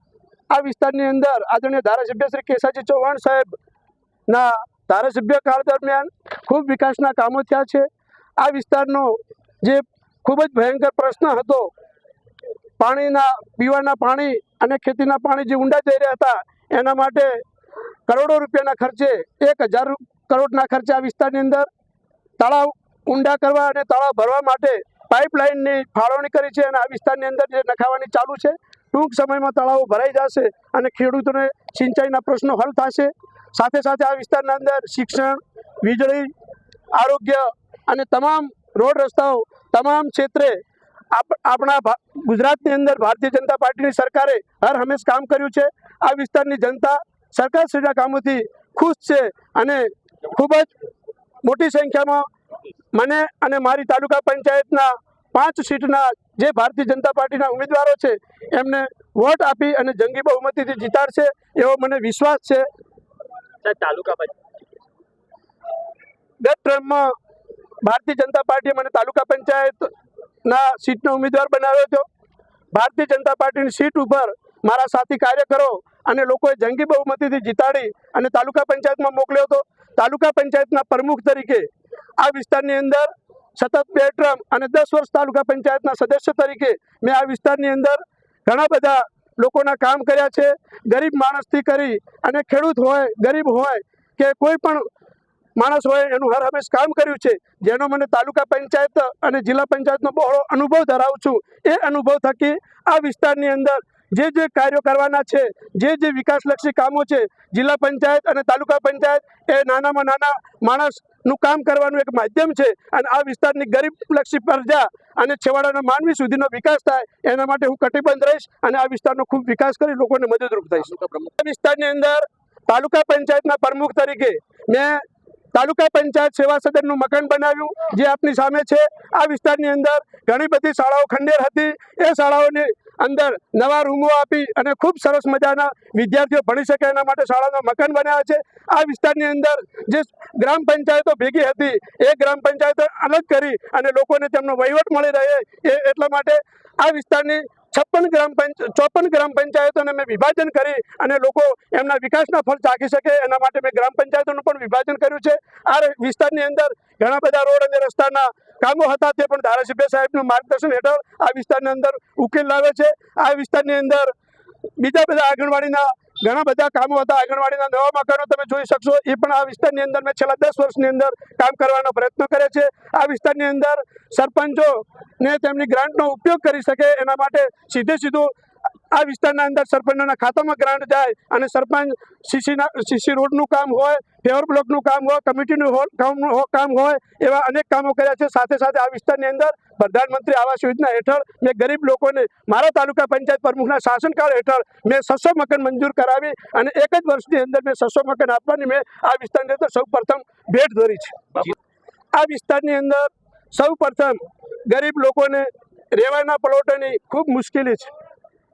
આ વિસ્તારની અંદર આદરણીય ધારાસભ્ય શ્રી કેસાજી ચૌહાણ સાહેબના ધારાસભ્ય કાળ દરમિયાન ખૂબ વિકાસના કામો થયા છે. આ વિસ્તારનો જે ખૂબ જ ભયંકર પ્રશ્ન હતો, પાણીના પીવાના પાણી અને ખેતીના પાણી જે ઊંડા જઈ રહ્યા હતા, એના માટે કરોડો રૂપિયાના ખર્ચે 1000 કરોડના ખર્ચે આ વિસ્તારની અંદર તળાવ ઊંડા કરવા અને તળાવ ભરવા માટે પાઇપલાઇનની ફાળવણી કરી છે અને આ વિસ્તારની અંદર જે નખાવાની ચાલુ છે. ટૂંક સમયમાં તળાવો ભરાઈ જશે અને ખેડૂતોને સિંચાઈના પ્રશ્નો હલ થશે. સાથે સાથે આ વિસ્તારના અંદર શિક્ષણ, વીજળી, આરોગ્ય અને તમામ રોડ રસ્તાઓ તમામ ક્ષેત્રે આપણા ગુજરાતની અંદર ભારતીય જનતા પાર્ટીની સરકારે હર હંમેશ કામ કર્યું છે. આ વિસ્તારની જનતા સરકારશ્રીના કામોથી ખુશ છે અને ખૂબ જ મોટી સંખ્યામાં મને અને મારી તાલુકા પંચાયતના 5 સીટના જે ભારતીય જનતા પાર્ટીના ઉમેદવારો છે એમને વોટ આપી અને જંગી બહુમતીથી જીતાડશે એવો મને વિશ્વાસ છે. ગત ટર્મમાં ભારતીય જનતા પાર્ટીએ મને તાલુકા પંચાયતના સીટનો ઉમેદવાર બનાવ્યો હતો. ભારતીય જનતા પાર્ટીની સીટ ઉપર મારા સાથી કાર્યકરો અને લોકોએ જંગી બહુમતીથી જીતાડી અને તાલુકા પંચાયતમાં મોકલ્યો હતો. તાલુકા પંચાયતના પ્રમુખ તરીકે આ વિસ્તારની અંદર સતત 2 ટર્મ અને 10 વર્ષ તાલુકા પંચાયતના સદસ્ય તરીકે મેં આ વિસ્તારની અંદર ઘણા બધા લોકોના કામ કર્યા છે. ગરીબ માણસથી કરી અને ખેડૂત હોય, ગરીબ હોય કે કોઈ પણ માણસ હોય એનું હર હંમેશ કામ કર્યું છે, જેનો મને તાલુકા પંચાયત અને જિલ્લા પંચાયતનો બહોળો અનુભવ ધરાવું છું. એ અનુભવ થકી આ વિસ્તારની અંદર જે કાર્યો કરવાના છે, જે વિકાસલક્ષી કામો છે, જિલ્લા પંચાયત અને તાલુકા પંચાયત એ નાનામાં નાના માણસનું કામ કરવાનું એક માધ્યમ છે અને આ વિસ્તારની ગરીબલક્ષી પ્રજા અને છેવાડાના માનવી સુધીનો વિકાસ થાય એના માટે હું કટિબદ્ધ રહીશ અને આ વિસ્તારનો ખૂબ વિકાસ કરી લોકોને મદદરૂપ થઈશ. આ વિસ્તારની અંદર તાલુકા પંચાયતના પ્રમુખ તરીકે મેં તાલુકા પંચાયત સેવા સદનનું મકાન બનાવ્યું જે આપની સામે છે. આ વિસ્તારની અંદર ઘણી બધી શાળાઓ ખંડેર હતી. એ શાળાઓની અંદર નવા રૂમો આપી અને ખૂબ સરસ મજાના વિદ્યાર્થીઓ ભણી શકે એના માટે શાળાના મકાન બનાવ્યા છે. આ વિસ્તારની અંદર જે ગ્રામ પંચાયતો ભેગી હતી એ ગ્રામ પંચાયતો અલગ કરી અને લોકોને તેમનો વહીવટ મળી રહે એટલા માટે આ વિસ્તારની 54 ગ્રામ પંચાયતોને મેં વિભાજન કરી અને લોકો એમના વિકાસના ફળ ચાખી શકે એના માટે મેં ગ્રામ પંચાયતોનું પણ વિભાજન કર્યું છે. આ વિસ્તારની અંદર ઘણા બધા રોડ અને રસ્તાના કામો હતા તે પણ ધારાસભ્ય સાહેબનું માર્ગદર્શન હેઠળ આ વિસ્તારની અંદર ઉકેલ લાવે છે. આ વિસ્તારની અંદર બીજા બધા આંગણવાડીના ઘણા બધા કામો હતા. આંગણવાડીના નવા મકાનો તમે જોઈ શકશો. એ પણ આ વિસ્તારની અંદર મેં છેલ્લા 10 વર્ષની અંદર કામ કરવાનો પ્રયત્ન કરે છે. આ વિસ્તારની અંદર સરપંચોને તેમની ગ્રાન્ટનો ઉપયોગ કરી શકે એના માટે સીધું આ વિસ્તારના અંદર સરપંચના ખાતામાં ગ્રાન્ટ જાય અને સરપંચ સીસી રોડનું કામ હોય, પેવર બ્લોકનું કામ હોય, કમિટીનું કામ હોય એવા અનેક કામો કર્યા છે. સાથે સાથે આ વિસ્તારની અંદર પ્રધાનમંત્રી આવાસ યોજના હેઠળ મેં ગરીબ લોકોને મારા તાલુકા પંચાયત પ્રમુખના શાસનકાળ હેઠળ મેં 600 મકાન મંજૂર કરાવી અને એક જ વર્ષની અંદર મેં 600 મકાન આપવાની મેં આ વિસ્તારની અંદર સૌ પ્રથમ ભેટ ધરી છે. આ વિસ્તારની અંદર સૌ પ્રથમ ગરીબ લોકોને રહેવાના પ્લોટોની ખૂબ મુશ્કેલી છે.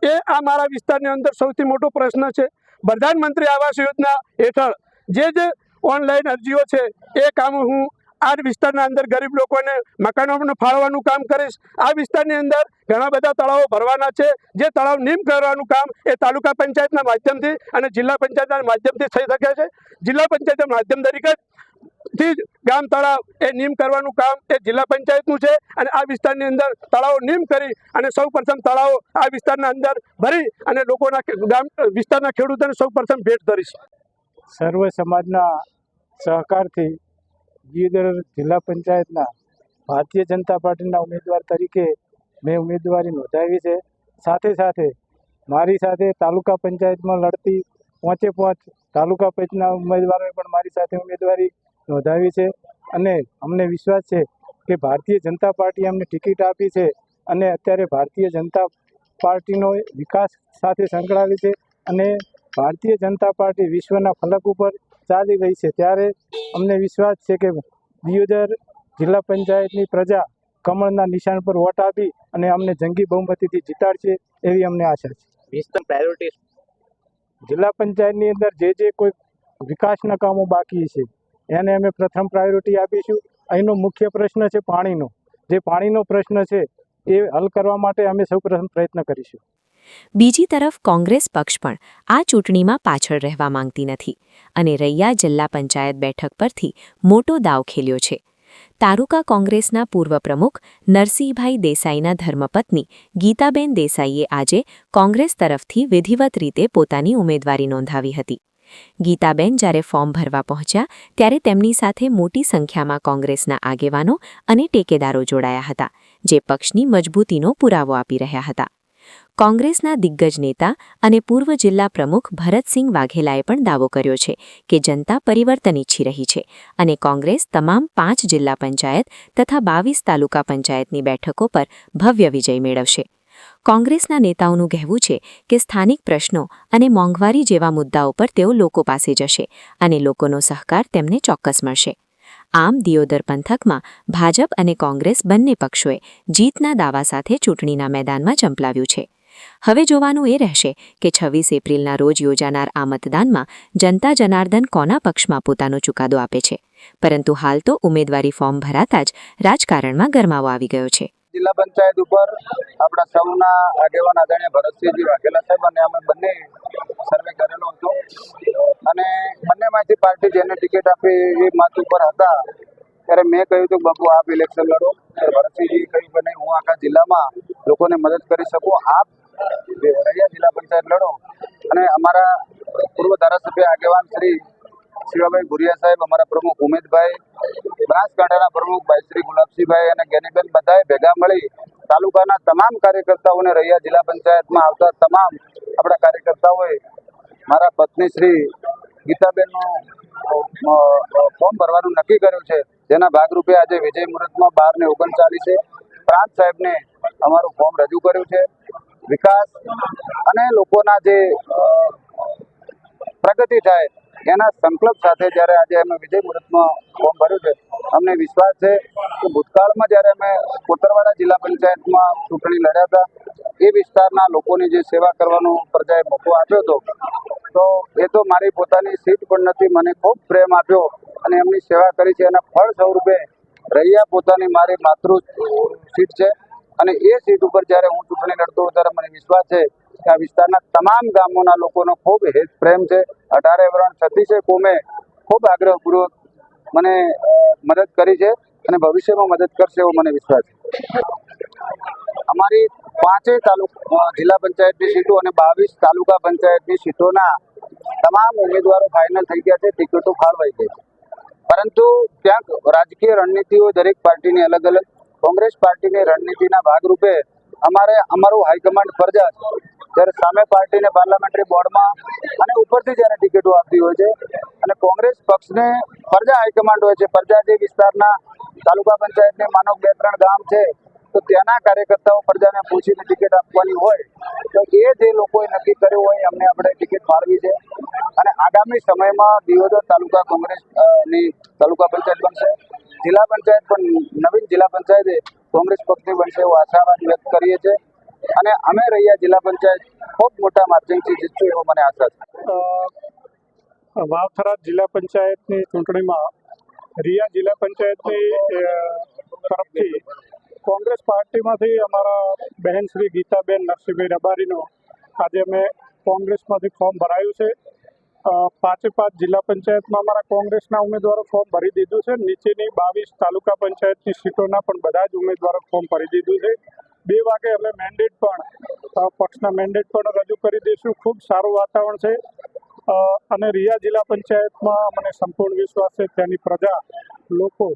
એ આ મારા વિસ્તારની અંદર સૌથી મોટો પ્રશ્ન છે. પ્રધાનમંત્રી આવાસ યોજના હેઠળ જે ઓનલાઈન અરજીઓ છે એ કામ હું આ વિસ્તારના અંદર ગરીબ લોકોને મકાનોને ફાળવવાનું કામ કરીશ. આ વિસ્તારની અંદર ઘણા બધા તળાવો ભરવાના છે. જે તળાવ નીમ કરવાનું કામ એ તાલુકા પંચાયતના માધ્યમથી અને જિલ્લા પંચાયતના માધ્યમથી થઈ શકે છે. જિલ્લા પંચાયતના માધ્યમ તરીકે થી ગામ તળાવ એ નીમ કરવાનું કામ એ જિલ્લા પંચાયતનું છે અને આ વિસ્તારની અંદર તળાવો નીમ કરી અને સૌ પ્રથમ તળાવો આ વિસ્તારના અંદર ભરી અને લોકોના ગામ વિસ્તારના ખેડૂતોને સૌ પ્રથમ ભેટ ધરીશ. સર્વ સમાજના સહકારથી દિયોદર જિલ્લા પંચાયતના ભારતીય જનતા પાર્ટીના ઉમેદવાર તરીકે મેં ઉમેદવારી નોંધાવી છે. સાથે સાથે મારી સાથે તાલુકા પંચાયતમાં લડતી 5 તાલુકા પંચાયતના ઉમેદવારોએ પણ મારી સાથે ઉમેદવારી નોંધાવી છે અને અમને વિશ્વાસ છે કે ભારતીય જનતા પાર્ટીએ અમને ટિકિટ આપી છે અને અત્યારે ભારતીય જનતા પાર્ટીનો વિકાસ સાથે સંકળાયેલી છે અને ભારતીય જનતા પાર્ટી વિશ્વના ફલક ઉપર ચાલી રહી છે. ત્યારે અમને વિશ્વાસ છે કે દિયોદર જિલ્લા પંચાયતની પ્રજા કમળના નિશાન પર વોટ આપી અને અમને જંગી બહુમતીથી જીતાડશે એવી અમને આશા છે. જિલ્લા પંચાયતની અંદર જે કોઈ વિકાસના કામો બાકી છે એને અમે પ્રથમ પ્રાયોરિટી આપીશું. અહીંનો મુખ્ય પ્રશ્ન છે પાણીનો. જે પાણીનો પ્રશ્ન છે એ હલ કરવા માટે અમે સૌપ્રથમ પ્રયત્ન કરીશું. બીજી તરફ કોંગ્રેસ પક્ષ પણ આ ચૂંટણીમાં પાછળ રહેવા માંગતી નથી અને રૈયા જિલ્લા પંચાયત બેઠક પરથી મોટો દાવ ખેલ્યો છે. તાલુકા કોંગ્રેસના પૂર્વ પ્રમુખ નરસિંહભાઈ દેસાઈના ધર્મપત્ની ગીતાબેન દેસાઈએ આજે કોંગ્રેસ તરફથી વિધિવત રીતે પોતાની ઉમેદવારી નોંધાવી હતી. ગીતાબેન જ્યારે ફોર્મ ભરવા પહોંચ્યા ત્યારે તેમની સાથે મોટી સંખ્યામાં કોંગ્રેસના આગેવાનો અને ટેકેદારો જોડાયા હતા. જે પક્ષની મજબૂતીનો પુરાવો આપી રહ્યા હતા. કોંગ્રેસના દિગ્ગજ નેતા અને પૂર્વ જિલ્લા પ્રમુખ ભરતસિંહ વાઘેલાએ પણ દાવો કર્યો છે કે જનતા પરિવર્તન ઈચ્છી રહી છે અને કોંગ્રેસ તમામ 5 જિલ્લા પંચાયત તથા 22 તાલુકા પંચાયતની બેઠકો પર ભવ્ય વિજય મેળવશે. કોંગ્રેસના નેતાઓનું કહેવું છે કે સ્થાનિક પ્રશ્નો અને મોંઘવારી જેવા મુદ્દાઓ પર તેઓ લોકો પાસે જશે અને લોકોનો સહકાર તેમને ચોક્કસ મળશે. આમ દિયોદર પંથકમાં ભાજપ અને કોંગ્રેસ બંને પક્ષોએ જીતના દાવા સાથે ચૂંટણીના મેદાનમાં ઝંપલાવ્યું છે. હવે જોવાનું એ રહેશે કે 26 એપ્રિલના રોજ યોજાનાર આ મતદાનમાં જનતા જનાર્દન કોના પક્ષમાં પોતાનો ચુકાદો આપે છે. પરંતુ હાલ તો ઉમેદવારી ફોર્મ ભરાતા જ રાજકારણમાં ગરમાવો આવી ગયો છે. જિલ્લા પંચાયત ઉપર આપણા સૌના આગેવાન આદરણીય ભરતસિંહજી વાઘેલા સાહેબ અને અમે બંને સર્વે કરેલો હતો અને બંનેમાંથી પાર્ટી જેને ટિકિટ આપી એ મત ઉપર હતા ત્યારે મેં કહ્યું હતું બાપુ આપ ઇલેક્શન લડો. ભરતસિંહજીએ કહ્યું કે નહીં, હું આખા જિલ્લામાં લોકોને મદદ કરી શકું, આપ રૈયા જિલ્લા પંચાયત લડો. અને અમારા પૂર્વ ધારાસભ્ય આગેવાન શ્રી શિવાભાઈ ભુરિયા સાહેબ, અમારા પ્રમુખ ઉમેદભાઈ, બનાસકાંઠાના પ્રમુખ ભાઈ શ્રી ગુલાબસિંહભાઈ અને જ્ઞાનીબેન બધાએ ભેગા મળી તાલુકાના તમામ કાર્યકર્તાઓને રૈયા જિલ્લા પંચાયતમાં આવતા તમામ આપણા કાર્યકર્તાઓએ મારા પત્ની શ્રી ગીતાબેનનું ફોર્મ ભરવાનું નક્કી કર્યું છે, જેના ભાગરૂપે આજે વિજય મુહૂર્તમાં 12:39 પ્રાંત સાહેબને અમારું ફોર્મ રજૂ કર્યું છે. વિકાસ અને લોકોના જે પ્રગતિ થાય એના સંકલ્પ સાથે જ્યારે આજે અમે વિજય મુહૂર્તમાં ફોર્મ ભર્યું છે, અમને વિશ્વાસ છે કે ભૂતકાળમાં જ્યારે અમે કોતરવાડા જિલ્લા પંચાયતમાં ચૂંટણી લડ્યા હતા એ વિસ્તારના લોકોની જે સેવા કરવાનો પ્રજાએ મોકો આપ્યો હતો, તો એ તો મારી પોતાની સીટ પણ નથી, મને ખૂબ પ્રેમ આપ્યો અને એમની સેવા કરી છે. એના ફળ સ્વરૂપે રૈયા પોતાની મારી માતૃ સીટ છે અને એ સીટ ઉપર જ્યારે હું ચૂંટણી લડતો હોઉં ત્યારે મને વિશ્વાસ છે કે આ વિસ્તારના તમામ ગામોના લોકોનો ખૂબ હેત પ્રેમ છે. 18 વર્ણ 36 કોમે ખૂબ આગ્રહપૂર્વક મને મદદ કરી છે અને ભવિષ્યમાં મદદ કરશે એવો મને વિશ્વાસ છે. અમારી 5 જિલ્લા પંચાયતની સીટો અને 22 તાલુકા પંચાયતની સીટોના તમામ ઉમેદવારો ફાઇનલ થઈ ગયા છે, ટિકિટો ફાળવાઈ ગઈ છે. પરંતુ ક્યાંક રાજકીય રણનીતિઓ દરેક પાર્ટીની અલગ અલગ. કોંગ્રેસ પાર્ટીની રણનીતિના ભાગરૂપે અમારું હાઈકમાન્ડ ફરજા છે, જ્યારે સામે પાર્ટીને પાર્લામેન્ટરી બોર્ડમાં અને ઉપરથી જ્યારે ટિકિટો આપતી હોય છે અને કોંગ્રેસ પક્ષને ફરજા હાઈકમાન્ડ હોય છે. ફરજા જે વિસ્તારના તાલુકા પંચાયતની માનો 2-3 ગામ છે તો ત્યાંના કાર્યકર્તાઓ ફરજાને પૂછીને ટિકિટ આપવાની હોય તો એ જે લોકોએ નક્કી કર્યું હોય એમને આપણે ટિકિટ ફાળવી છે અને આગામી સમયમાં દિયોદર તાલુકા કોંગ્રેસની તાલુકા પંચાયત બનશે. જિલ્લા પંચાયત પણ નવીન જિલ્લા પંચાયતે કોંગ્રેસ પક્ષની બનશે એવો આશાવાદ વ્યક્ત કરીએ છીએ અને અમે રૈયા જિલ્લા પંચાયત ખૂબ મોટા માધ્યમથી જીતશું એવો મને આશા છે. વાવથરા જિલ્લા પંચાયતની ચૂંટણીમાં રૈયા જિલ્લા પંચાયતની તરફથી કોંગ્રેસ પાર્ટીમાંથી અમારા બહેન શ્રી ગીતાબેન નરસિંહભાઈ રબારીનો આજે અમે કોંગ્રેસમાંથી ફોર્મ ભરાયું છે. 5 જિલ્લા પંચાયતમાં અમારા કોંગ્રેસના ઉમેદવારો ફોર્મ ભરી દીધું છે. નીચેની 22 તાલુકા પંચાયતની સીટોના પણ બધા જ ઉમેદવારો ફોર્મ ભરી દીધું છે. 2 વાગે અમે મેન્ડેટ પણ પક્ષના મેન્ડેટ પણ રજૂ કરી દઈશું. ખૂબ સારું વાતાવરણ છે અને રૈયા જિલ્લા પંચાયતમાં મને સંપૂર્ણ વિશ્વાસ છે ત્યાંની પ્રજા લોકો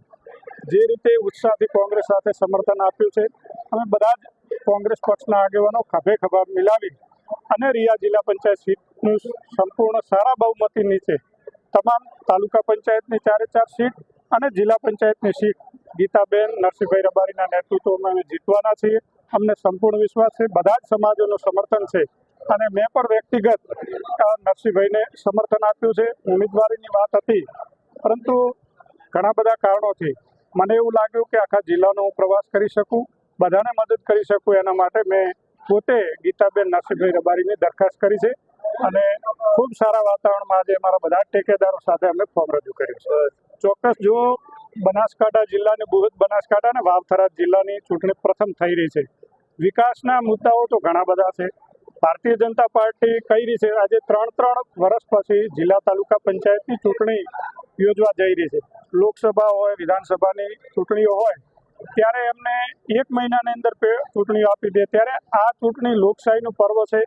જે રીતે ઉત્સાહથી કોંગ્રેસ સાથે સમર્થન આપ્યું છે, અમે બધા જ કોંગ્રેસ પક્ષના આગેવાનો ખભે ખભા મિલાવી અને રૈયા જિલ્લા પંચાયત સીટનું સંપૂર્ણ સારા બહુમતી નીચે તમામ તાલુકા પંચાયતની 4 સીટ અને જિલ્લા પંચાયતની સીટ ગીતાબેન નરસિંહભાઈ રબારીના નેતૃત્વમાં અમે જીતવાના છીએ. અમને સંપૂર્ણ વિશ્વાસ છે, બધા જ સમાજોનું સમર્થન છે અને મેં પણ વ્યક્તિગત નરસિંહભાઈને સમર્થન આપ્યું છે. ઉમેદવારીની વાત હતી પરંતુ ઘણા બધા કારણોથી મને એવું લાગ્યું કે આખા જિલ્લાનો હું પ્રવાસ કરી શકું, બધાને મદદ કરી શકું, એના માટે મેં પોતે ગીતાબેન નરસિંહભાઈ રબારીની દરખાસ્ત કરી છે અને ખૂબ સારા વાતાવરણમાં આજે અમારા બધા જ ટેકેદારો સાથે અમે ફોર્મ રજૂ કર્યું છે. ચોક્કસ જો બનાસકાંઠા જિલ્લાની બૃહદ બનાસકાંઠા અને વાવથરા જિલ્લાની ચૂંટણી પ્રથમ થઈ રહી છે. વિકાસના મુદ્દાઓ તો ઘણા બધા છે. ભારતીય જનતા પાર્ટી કઈ રહી છે, આજે 3 વર્ષ પછી જિલ્લા તાલુકા પંચાયતની ચૂંટણી યોજવા જઈ રહી છે. લોકસભા હોય, વિધાનસભાની ચૂંટણીઓ હોય ત્યારે એમને 1 મહિનાની અંદર ચૂંટણીઓ આપી દે, ત્યારે આ ચૂંટણી લોકશાહીનું પર્વ છે.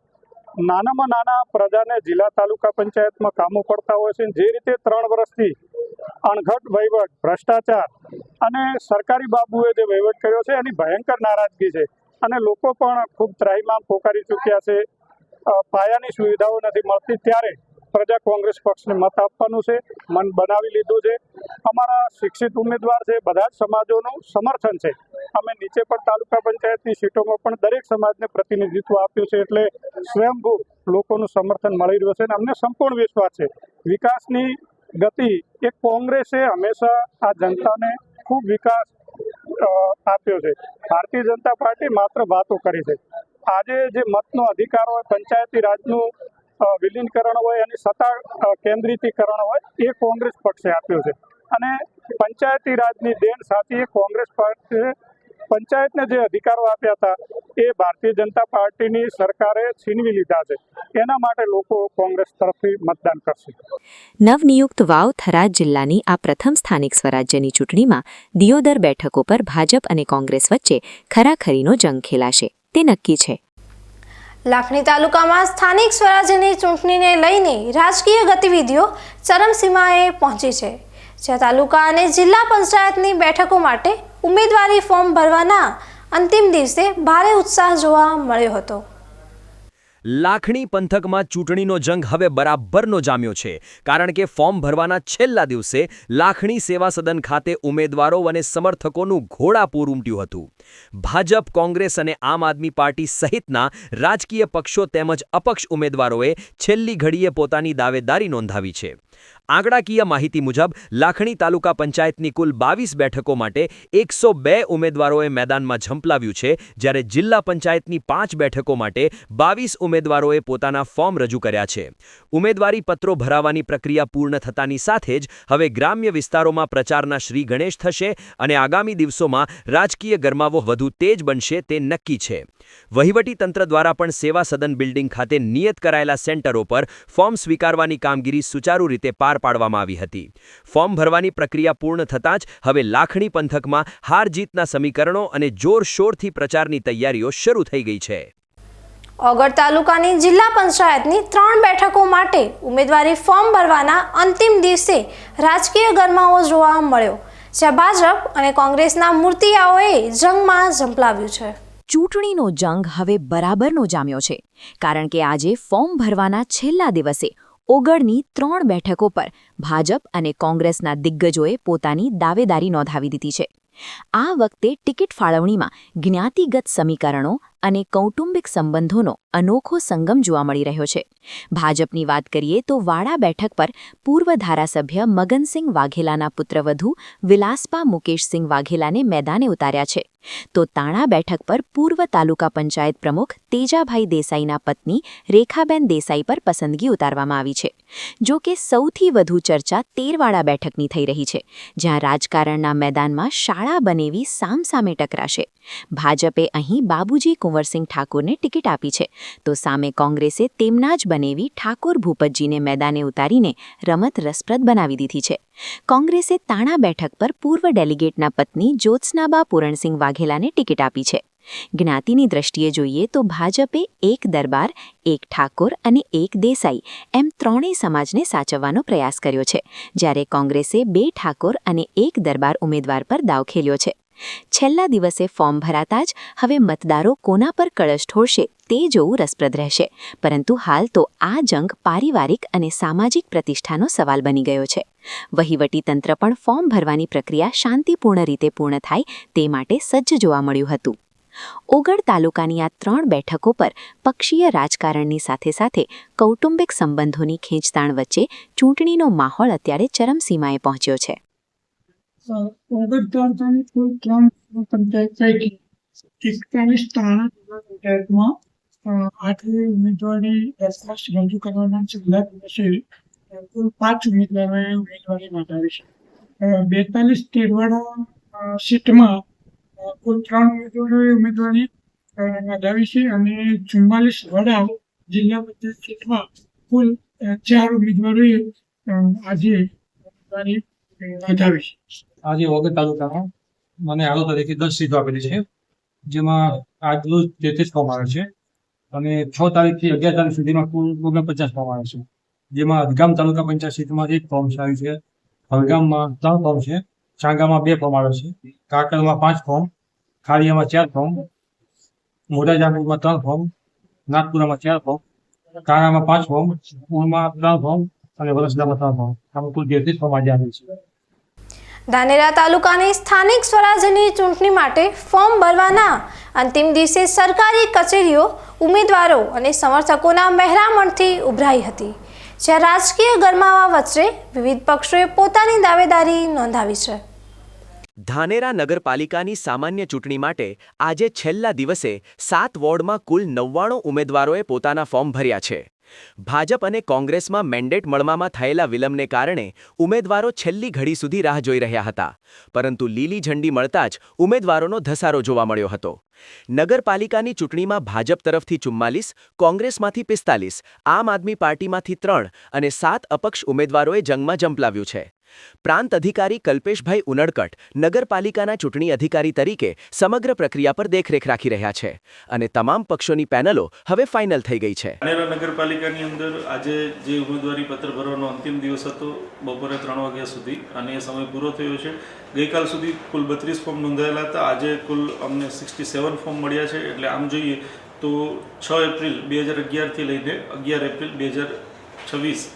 નાનામાં નાના પ્રજાને જિલ્લા તાલુકા પંચાયતમાં કામો પડતા હોય છે. જે રીતે 3 વર્ષથી અણઘટ વહીવટ, ભ્રષ્ટાચાર અને સરકારી બાબુએ જે વહીવટ કર્યો છે એની ભયંકર નારાજગી છે અને લોકો પણ ખૂબ ત્રાહિમામ પોકારી ચૂક્યા છે. પાયાની સુવિધાઓ નથી મળતી, ત્યારે પ્રજા કોંગ્રેસ પક્ષને મત આપવાનું છે, મન બનાવી લીધું છે. અમારા શિક્ષિત ઉમેદવાર છે, બધા જ સમાજોનું સમર્થન છે. અમે નીચે પણ તાલુકા પંચાયતની સીટોમાં પણ દરેક સમાજને પ્રતિનિધિત્વ આપ્યું છે, એટલે સ્વયંભૂ લોકોનું સમર્થન મળી રહ્યું છે અને અમને સંપૂર્ણ વિશ્વાસ છે વિકાસની ગતિ એ કોંગ્રેસે હંમેશા આ જનતાને ખૂબ વિકાસ આપ્યો છે. ભારતીય જનતા પાર્ટી માત્ર વાતો કરી છે. આજે જે મતનો અધિકાર હોય, પંચાયતી રાજનું વિલીનકરણ હોય, એની સત્તા કેન્દ્રીકરણ હોય, એ કોંગ્રેસ પક્ષે આપ્યો છે અને પંચાયતી રાજની દેન સાચી એ કોંગ્રેસ પક્ષે પંચાયતને જે અધિકારો આપ્યા હતા એ ભારતીય જનતા પાર્ટીની સરકારે છીનવી લીધા છે. એના માટે લોકો કોંગ્રેસ તરફથી મતદાન કરશે. નવનિયુક્ત વાવ થરાદ જિલ્લાની આ પ્રથમ સ્થાનિક સ્વરાજ્યની ચૂંટણીમાં દિયોદર બેઠકો પર ભાજપ અને કોંગ્રેસ વચ્ચે ખરાખરીનો જંગ ખેલાશે તે નક્કી છે. લાખણી તાલુકામાં સ્થાનિક સ્વરાજ્યની ચૂંટણીને લઈને રાજકીય ગતિવિધિઓ ચરમસીમાએ પહોંચી છે. જ્યાં તાલુકા અને જિલ્લા પંચાયતની બેઠકો માટે ઉમેદવારી ફોર્મ ભરવાના અંતિમ દિવસે ભારે ઉત્સાહ જોવા મળ્યો હતો. લાખણી પંથકમાં ચૂંટણીનો જંગ હવે બરાબરનો જામ્યો છે, કારણ કે ફોર્મ ભરવાના છેલ્લા દિવસે લાખણી સેવા સદન ખાતે ઉમેદવારો અને સમર્થકોનું ઘોડાપૂર ઉમટ્યું હતું. ભાજપ, કોંગ્રેસ અને આમ આદમી પાર્ટી સહિતના રાજકીય પક્ષો તેમજ અપક્ષ ઉમેદવારોએ છેલ્લી ઘડીએ પોતાની દાવેદારી નોંધાવી છે. આંકડાકીય માહિતી મુજબ લાખણી તાલુકા પંચાયતની કુલ 22 બેઠકો માટે 102 ઉમેદવારોએ મેદાનમાં ઝંપલાવ્યું છે, જ્યારે જિલ્લા પંચાયતની 5 બેઠકો માટે 22 ઉમેદવારોએ પોતાના ફોર્મ રજૂ કર્યા છે. ઉમેદવારી પત્રો ભરાવાની પ્રક્રિયા પૂર્ણ થતાની સાથે જ હવે ગ્રામ્ય વિસ્તારોમાં પ્રચારના શ્રી ગણેશ થશે અને આગામી દિવસોમાં રાજકીય ગરમાવો વધુ તેજ બનશે તે નક્કી છે. વહીવટી તંત્ર દ્વારા પણ સેવા સદન બિલ્ડિંગ ખાતે નિયત કરાયેલા સેન્ટરો પર ફોર્મ સ્વીકારવાની કામગીરી સુચારુ રીતે પાર પાડવામાં આવી હતી. ફોર્મ ભરવાની પ્રક્રિયા પૂર્ણ થતાં જ હવે લાખણી પંથકમાં હાર જીતના સમીકરણો અને જોરશોરથી પ્રચારની તૈયારીઓ શરૂ થઈ ગઈ છે. ઓગળ તાલુકાની જિલ્લા પંચાયતની 3 બેઠકો માટે ઉમેદવારી ફોર્મ ભરવાના અંતિમ દિવસે રાજકીય ગરમાવો જોવા મળ્યો, જ્યાં ભાજપ અને કોંગ્રેસના મૂર્તિયાઓએ જંગમાં ઝંપલાવ્યું છે. ચૂંટણીનો જંગ હવે બરાબરનો જામ્યો છે, કારણ કે આજે ફોર્મ ભરવાના છેલ્લા દિવસે ઓગળની 3 બેઠકો પર ભાજપ અને કોંગ્રેસના દિગ્ગજોએ પોતાની દાવેદારી નોંધાવી દીધી છે. આ વખતે ટિકિટ ફાળવણીમાં જ્ઞાતિગત સમીકરણો અને કૌટુંબિક સંબંધોનો અનોખો સંગમ જોવા મળી રહ્યો છે. ભાજપની વાત કરીએ તો વાડા બેઠક પર પૂર્વ ધારાસભ્ય મગનસિંહ વાઘેલાના પુત્રવધુ વિલાસપા મુકેશસિંહ વાઘેલાને મેદાને ઉતાર્યા છે, તો તાણા બેઠક પર પૂર્વ તાલુકા પંચાયત પ્રમુખ તેજાભાઈ દેસાઈના પત્ની રેખાબેન દેસાઈ પર પસંદગી ઉતારવામાં આવી છે. જો કે સૌથી વધુ ચર્ચા તેરવાડા બેઠકની થઈ રહી છે, જ્યાં રાજકારણના મેદાનમાં શાળા બનેવી સામસામે ટકરાશે. ભાજપે અહીં બાબુજી કુંવરસિંહ ઠાકોરને ટિકિટ આપી છે, તો સામે કોંગ્રેસે તેમના જ બનેવી ઠાકોર ભૂપતજીને મેદાને ઉતારીને રમત રસપ્રદ બનાવી દીધી છે. કોંગ્રેસે તાણા બેઠક પર પૂર્વ ડેલિગેટના પત્ની જ્યોત્સનાબા પૂરણસિંહ વાઘેલાને ટિકિટ આપી છે. જ્ઞાતિની દ્રષ્ટિએ જોઈએ તો ભાજપે એક દરબાર, એક ઠાકોર અને એક દેસાઈ એમ 3 સમાજને સાચવવાનો પ્રયાસ કર્યો છે, જ્યારે કોંગ્રેસે 2 ઠાકોર અને એક દરબાર ઉમેદવાર પર દાવ ખેલ્યો છે. છેલ્લા દિવસે ફોર્મ ભરાતા જ હવે મતદારો કોના પર કળશ ઠોળશે તે જોવું રસપ્રદ રહેશે, પરંતુ હાલ તો આ જંગ પારિવારિક અને સામાજિક પ્રતિષ્ઠાનો સવાલ બની ગયો છે. વહીવટી તંત્ર પણ ફોર્મ ભરવાની પ્રક્રિયા શાંતિપૂર્ણ રીતે પૂર્ણ થાય તે માટે સજ્જ જોવા મળ્યું હતું. ઓગળ તાલુકાની આ 3 બેઠકો પર પક્ષીય રાજકારણની સાથે સાથે કૌટુંબિક સંબંધોની ખેંચતાણ વચ્ચે ચૂંટણીનો માહોલ અત્યારે ચરમસીમાએ પહોંચ્યો છે. ઓગળ તાલુકાની કુલ 3 પંચાયત પૈકી 41 તાણા પંચાયતમાં આઠમી ઉમેદવારી દરખાસ્ત રજૂ કરવાના છેલ્લા દિવસે કુલ 5 ઉમેદવારોએ ઉમેદવારી નોંધાવી છે. 42 તેરવાડા સીટમાં કુલ 3 ઉમેદવારોએ ઉમેદવારી નોંધાવી છે અને 44 વડા જિલ્લા પંચાયત સીટમાં કુલ 4 ઉમેદવારોએ આજે ઉમેદવારી નોંધાવી છે. આજે ઓગળ તાલુકામાં મને હાલો તરીકે 10 સીટો આપેલી છે, જેમાં આજનું 33 ફોર્મ આવે છે. અને 6 તારીખથી 11 તારીખ સુધીમાં કુલ 49 ફોર્મ આવે છે, જેમાં હદગામ તાલુકા પંચાયત સીટમાં 1 ફોર્મ આવ્યું છે, હલગામમાં 3 ફોર્મ છે, ચાંગામાં 2 ફોર્મ આવે છે, કાકડમાં 5 ફોર્મ, ખાડિયામાં 4 ફોર્મ, મોટા જામનગરમાં 3 ફોર્મ, નાગપુરામાં 4 ફોર્મ, કાણામાં 5 ફોર્મ, પૂરમાં 3 ફોર્મ અને વલસડામાં 3 ફોર્મ, આમ કુલ 33 ફોર્મ આજે આવેલ છે. ધાનેરા તાલુકાની સ્થાનિક સ્વરાજ્યની ચૂંટણી માટે ફોર્મ ભરવાના અંતિમ દિવસે સરકારી કચેરીઓ ઉમેદવારો અને સમર્થકોના મહેરામણથી ઉભરાઈ હતી, જ્યાં રાજકીય ગરમાવા વચ્ચે વિવિધ પક્ષોએ પોતાની દાવેદારી નોંધાવી છે. ધાનેરા નગરપાલિકાની સામાન્ય ચૂંટણી માટે આજે છેલ્લા દિવસે 7 વોર્ડમાં કુલ 99 ઉમેદવારોએ પોતાના ફોર્મ ભર્યા છે. ભાજપ અને કોંગ્રેસમાં મેન્ડેટ મળવામાં થયેલા વિલંબને કારણે ઉમેદવારો છેલ્લી ઘડી સુધી રાહ જોઈ રહ્યા હતા, પરંતુ લીલી ઝંડી મળતા જ ઉમેદવારોનો ધસારો જોવા મળ્યો હતો. નગરપાલિકાની ચૂંટણીમાં ભાજપ તરફથી 44, કોંગ્રેસમાંથી 45, આમ આદમી પાર્ટીમાંથી 3 અને 7 અપક્ષ ઉમેદવારોએ જંગમાં ઝંપલાવ્યું છે. પ્રાંત અધિકારી કલ્પેશભાઈ ઉનડકટ નગરપાલિકાના ચૂંટણી અધિકારી તરીકે સમગ્ર પ્રક્રિયા પર દેખરેખ રાખી રહ્યા છે અને તમામ પક્ષોની પેનલો હવે ફાઇનલ થઈ ગઈ છે. ધાનેરા નગરપાલિકાની અંદર આજે જે ઉમેદવારી પત્ર ભરવાનો અંતિમ દિવસ હતો બપોરે 3 વાગ્યા સુધી, અને એ સમય પૂરો થયો છે. ગઈકાલ સુધી કુલ 32 ફોર્મ નોંધાયેલા હતા. આજે કુલ અમને 67 ફોર્મ મળ્યા છે. એટલે આમ જોઈએ તો 6 એપ્રિલ 2011થી લઈને 11 એપ્રિલ 2026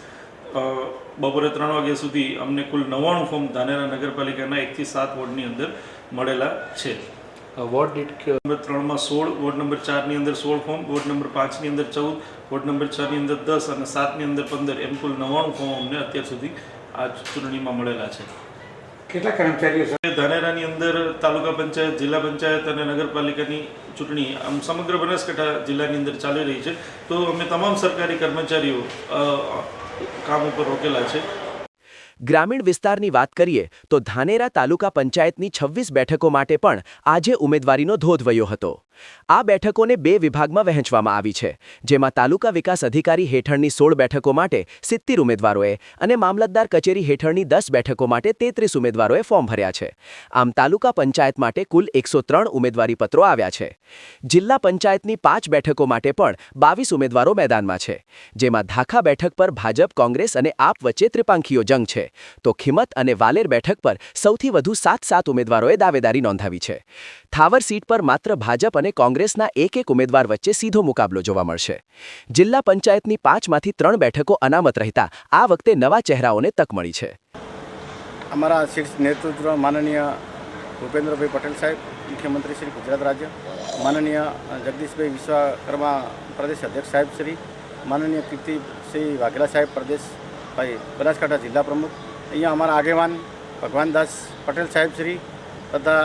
બપોરે 3 વાગ્યા સુધી અમને કુલ 99 ફોર્મ ધાનેરા નગરપાલિકાના 1 થી 7 વોર્ડની અંદર મળેલા છે. વોર્ડ દીઠ નંબર 3માં 16, વોર્ડ નંબર 4ની અંદર 16 ફોર્મ, વોર્ડ નંબર 5ની અંદર 14, વોર્ડ નંબર 6ની અંદર 10 અને 7ની અંદર 15, એમ કુલ 99 ફોર્મ અમને અત્યાર સુધી આ ચૂંટણીમાં મળેલા છે. કેટલા કર્મચારીઓ છે ધાનેરાની અંદર? તાલુકા પંચાયત, જિલ્લા પંચાયત અને નગરપાલિકાની ચૂંટણી આમ સમગ્ર બનાસકાંઠા જિલ્લાની અંદર ચાલી રહી છે, તો અમે તમામ સરકારી કર્મચારીઓ કામ ઉપર રોકેલા છે. ગ્રામીણ વિસ્તારની વાત કરીએ તો ધાનેરા તાલુકા પંચાયતની 26 બેઠકો માટે પણ આજે ઉમેદવારીનો ધોધ વહ્યો હતો. આ બેઠકોને 2 વિભાગમાં વહેંચવામાં આવી છે, જેમાં તાલુકા વિકાસ અધિકારી હેઠળની 16 બેઠકો માટે 70 ઉમેદવારોએ અને મામલતદાર કચેરી હેઠળની 10 બેઠકો માટે 33 ઉમેદવારોએ ફોર્મ ભર્યા છે. આમ તાલુકા પંચાયત માટે કુલ 103 ઉમેદવારી પત્રો આવ્યા છે. જિલ્લા પંચાયતની 5 બેઠકો માટે પણ 22 ઉમેદવારો મેદાનમાં છે, જેમાં ધાખા બેઠક પર ભાજપ, કોંગ્રેસ અને આપ વચ્ચે ત્રિપાંખીયો જંગ છે, તો ખીમત અને વાલેર બેઠક પર સૌથી વધુ 7 ઉમેદવારોએ દાવેદારી નોંધાવી છે. થાવર સીટ પર માત્ર ભાજપ અને કોંગ્રેસના એક ઉમેદવાર વચ્ચે સીધો મુકાબલો જોવા મળશે. જિલ્લા પંચાયતની 5માંથી 3 બેઠકો અનામત રહેતા આ વખતે નવા ચહેરાઓને તક મળી છે. અમારા શીર્ષ નેતૃત્વ માનનીય ભૂપેન્દ્રભાઈ પટેલ સાહેબ, મુખ્યમંત્રી શ્રી ગુજરાત રાજ્ય, માનનીય જગદીશભાઈ વિશ્વકર્મા પ્રદેશ અધ્યક્ષ સાહેબ શ્રી, માનનીય કીર્તિસિંહ વાઘેલા સાહેબ પ્રદેશ ભાઈ બનાસકાંઠા જિલ્લા પ્રમુખ, અહીંયા અમારા આગેવાન ભગવાનદાસ પટેલ સાહેબ શ્રી તથા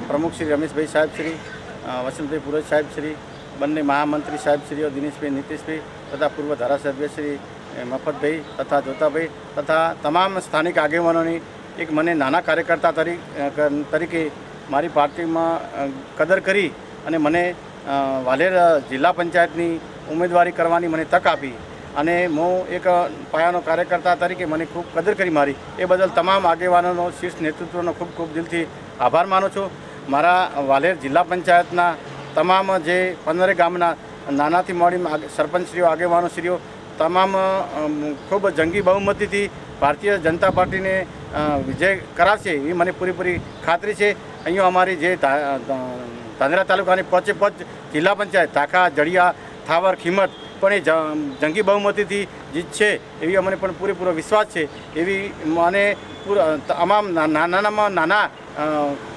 પ્રમુખ શ્રી રમેશભાઈ સાહેબ શ્રી, વસંતભાઈ પુરોહિત સાહેબ શ્રી, બંને મહામંત્રી સાહેબ શ્રીઓ દિનેશભાઈ, નીતિશભાઈ તથા પૂર્વ ધારાસભ્ય શ્રી મફતભાઈ તથા જોતાભાઈ તથા તમામ સ્થાનિક આગેવાનોની એક મને નાના કાર્યકર્તા તરીકે મારી પાર્ટીમાં કદર કરી અને મને વાલેર જિલ્લા પંચાયતની ઉમેદવારી કરવાની મને તક આપી અને હું એક પાયાનો કાર્યકર્તા તરીકે મને ખૂબ કદર કરી મારી, એ બદલ તમામ આગેવાનોનો, શીર્ષ નેતૃત્વનો ખૂબ ખૂબ દિલથી આભાર માનું છું. મારા વાલેર જિલ્લા પંચાયતના તમામ જે 15 ગામના નાનાથી મોડી સરપંચશ્રીઓ, આગેવાનોશ્રીઓ તમામ ખૂબ જંગી બહુમતીથી ભારતીય જનતા પાર્ટીને વિજય કરાવશે એવી મને પૂરેપૂરી ખાતરી છે. અહીંયા અમારી જે ધાનેરા તાલુકાની 5 જિલ્લા પંચાયત ધાખા, જડિયા, થાવર, ખીમત પણ એ જંગી બહુમતીથી જીતશે એવી અમને પણ પૂરેપૂરો વિશ્વાસ છે. એવી મને તમામ નાનામાં નાના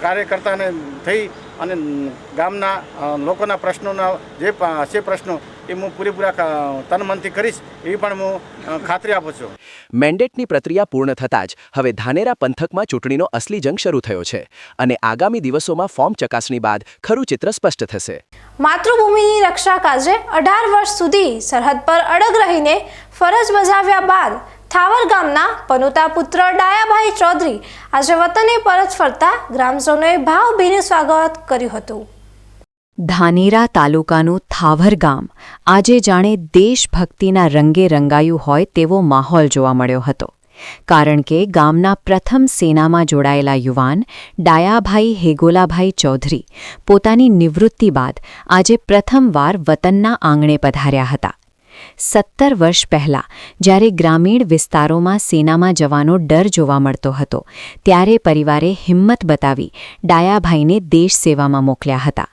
કાર્યકર્તાને થઈ અને ગામના લોકોના પ્રશ્નોના જે હશે પ્રશ્નો એ હું પૂરેપૂરા તન મનથી કરીશ એવી પણ હું ખાતરી આપું છું. મેન્ડેટની પ્રક્રિયા પૂર્ણ થતાં જ હવે ધાનેરા પંથકમાં ચૂંટણીનો અસલી જંગ શરૂ થયો છે અને આગામી દિવસોમાં ફોર્મ ચકાસણી બાદ ખરું ચિત્ર સ્પષ્ટ થશે. માતૃભૂમિની રક્ષા કાજે 18 વર્ષ સુધી સરહદ પર અડગ રહીને ફરજ બજાવ્યા બાદ થાવર ગામના પનોતા પુત્ર ડાયાભાઈ ચૌધરી આજે વતને પરત ફરતા ગ્રામજનોએ ભાવભીનું સ્વાગત કર્યું હતું. ધાનેરા તાલુકાનું થાવર ગામ આજે જાણે દેશભક્તિના રંગે રંગાયું હોય તેવો માહોલ જોવા મળ્યો હતો. કારણ કે ગામના પ્રથમ સેનામાં જોડાયેલા યુવાન ડાયાભાઈ હેગોલાભાઈ ચૌધરી પોતાની નિવૃત્તિ બાદ આજે પ્રથમવાર વતનના આંગણે પધાર્યા હતા. 17 વર્ષ પહેલાં જ્યારે ગ્રામીણ વિસ્તારોમાં સેનામાં જવાનો ડર જોવા મળતો હતો, ત્યારે પરિવારે હિંમત બતાવી ડાયાભાઈને દેશ સેવામાં મોકલ્યા હતા.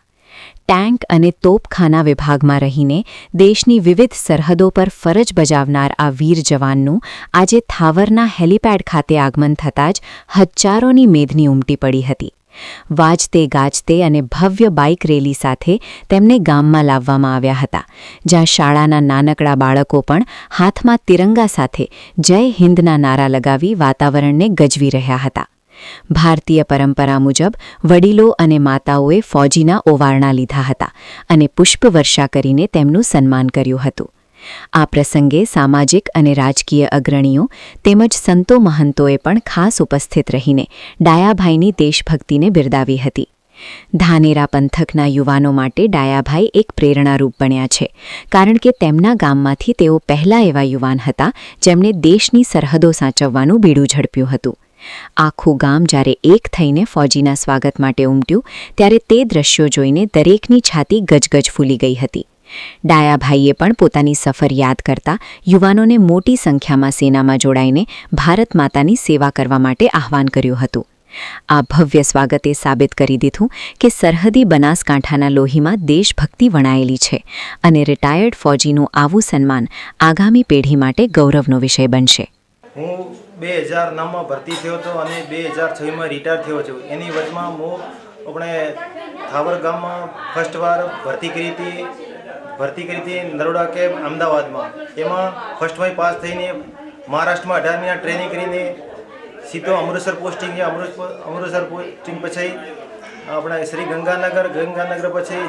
ટેન્ક અને તોપખાના વિભાગમાં રહીને દેશની વિવિધ સરહદો પર ફરજ બજાવનાર આ વીર જવાનનું આજે થાવરના હેલિપેડ ખાતે આગમન થતાં જ હજારોની મેદની ઉમટી પડી હતી. વાજતે ગાજતે અને ભવ્ય બાઇક રેલી સાથે તેમને ગામમાં લાવવામાં આવ્યા હતા, જ્યાં શાળાના નાનકડા બાળકો પણ હાથમાં તિરંગા સાથે જય હિન્દના નારા લગાવી વાતાવરણને ગજવી રહ્યા હતા. ભારતીય પરંપરા મુજબ વડીલો અને માતાઓએ ફૌજીના ઓવારણા લીધા હતા અને પુષ્પવર્ષા કરીને તેમનું સન્માન કર્યું હતું. આ પ્રસંગે સામાજિક અને રાજકીય અગ્રણીઓ તેમજ સંતો મહંતોએ પણ ખાસ ઉપસ્થિત રહીને ડાયાભાઈની દેશભક્તિને બિરદાવી હતી. ધાનેરા પંથકના યુવાનો માટે ડાયાભાઈ એક પ્રેરણારૂપ બન્યા છે, કારણ કે તેમના ગામમાંથી તેઓ પહેલા એવા યુવાન હતા જેમણે દેશની સરહદો સાચવવાનું બીડું ઝડપ્યું હતું. આખું ગામ જ્યારે એક થઈને ફૌજીના સ્વાગત માટે ઉમટ્યું, ત્યારે તે દ્રશ્યો જોઈને દરેકની છાતી ગજગજ ફૂલી ગઈ હતી. ડાયાભાઈએ પણ પોતાની સફર યાદ કરતા યુવાનોને મોટી સંખ્યામાં સેનામાં જોડાઈને ભારત માતાની સેવા કરવા માટે આહ્વાન કર્યું હતું. આ ભવ્ય સ્વાગતે સાબિત કરી દીધું કે સરહદી બનાસકાંઠાના લોહીમાં દેશભક્તિ વણાયેલી છે અને રિટાયર્ડ ફૌજીનું આવું સન્માન આગામી પેઢી માટે ગૌરવનો વિષય બનશે. હું 2009માં ભરતી થયો હતો અને 2006માં રિટાયર થયો છું. એની વચમાં હું આપણે થાવર ગામમાં ફર્સ્ટ વાર ભરતી કરી હતી નરોડા કેમ્પ અમદાવાદમાં. એમાં ફર્સ્ટમાં પાસ થઈને મહારાષ્ટ્રમાં 18 મહિના ટ્રેનિંગ કરીને સીધો અમૃતસર પોસ્ટિંગ છે. અમૃતસર પોસ્ટિંગ પછી આપણે શ્રી ગંગાનગર પછી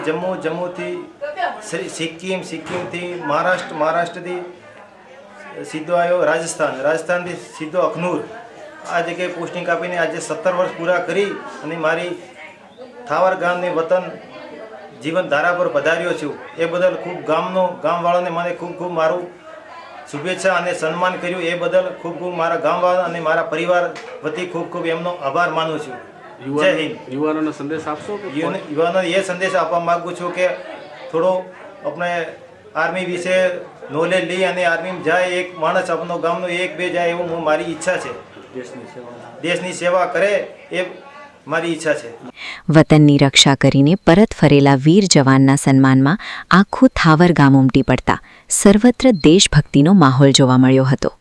જમ્મુથી સિક્કિમથી મહારાષ્ટ્રથી સીધો આવ્યો રાજસ્થાનથી સીધો અખનૂર. આ જગ્યાએ પોસ્ટિંગ આપીને આજે 17 વર્ષ પૂરા કરી અને મારી થાવર ગામની વતન જીવનધારા પર પધાર્યો છું. એ બદલ ખૂબ ગામવાળાને મને ખૂબ મારું શુભેચ્છા અને સન્માન કર્યું. એ બદલ ખૂબ મારા ગામવાળા અને મારા પરિવાર વતી ખૂબ એમનો આભાર માનું છું. જય હિન્દ. યુવાનોને સંદેશ આપશો? યુવાનોને એ સંદેશ આપવા માગું છું કે થોડો આપણે આર્મી વિશે નોલેજ લઈ અને આર્મીમાં જાય, એક માણસ આપણો ગામનો 1-2 જાય એવું મારી ઈચ્છા છે. દેશની સેવા કરે એ મારી ઈચ્છા છે. વતનની રક્ષા કરીને પરત ફરેલા વીર જવાનના સન્માનમાં આખું થાવર ગામ ઉમટી પડતા સર્વત્ર દેશભક્તિનો માહોલ જોવા મળ્યો હતો.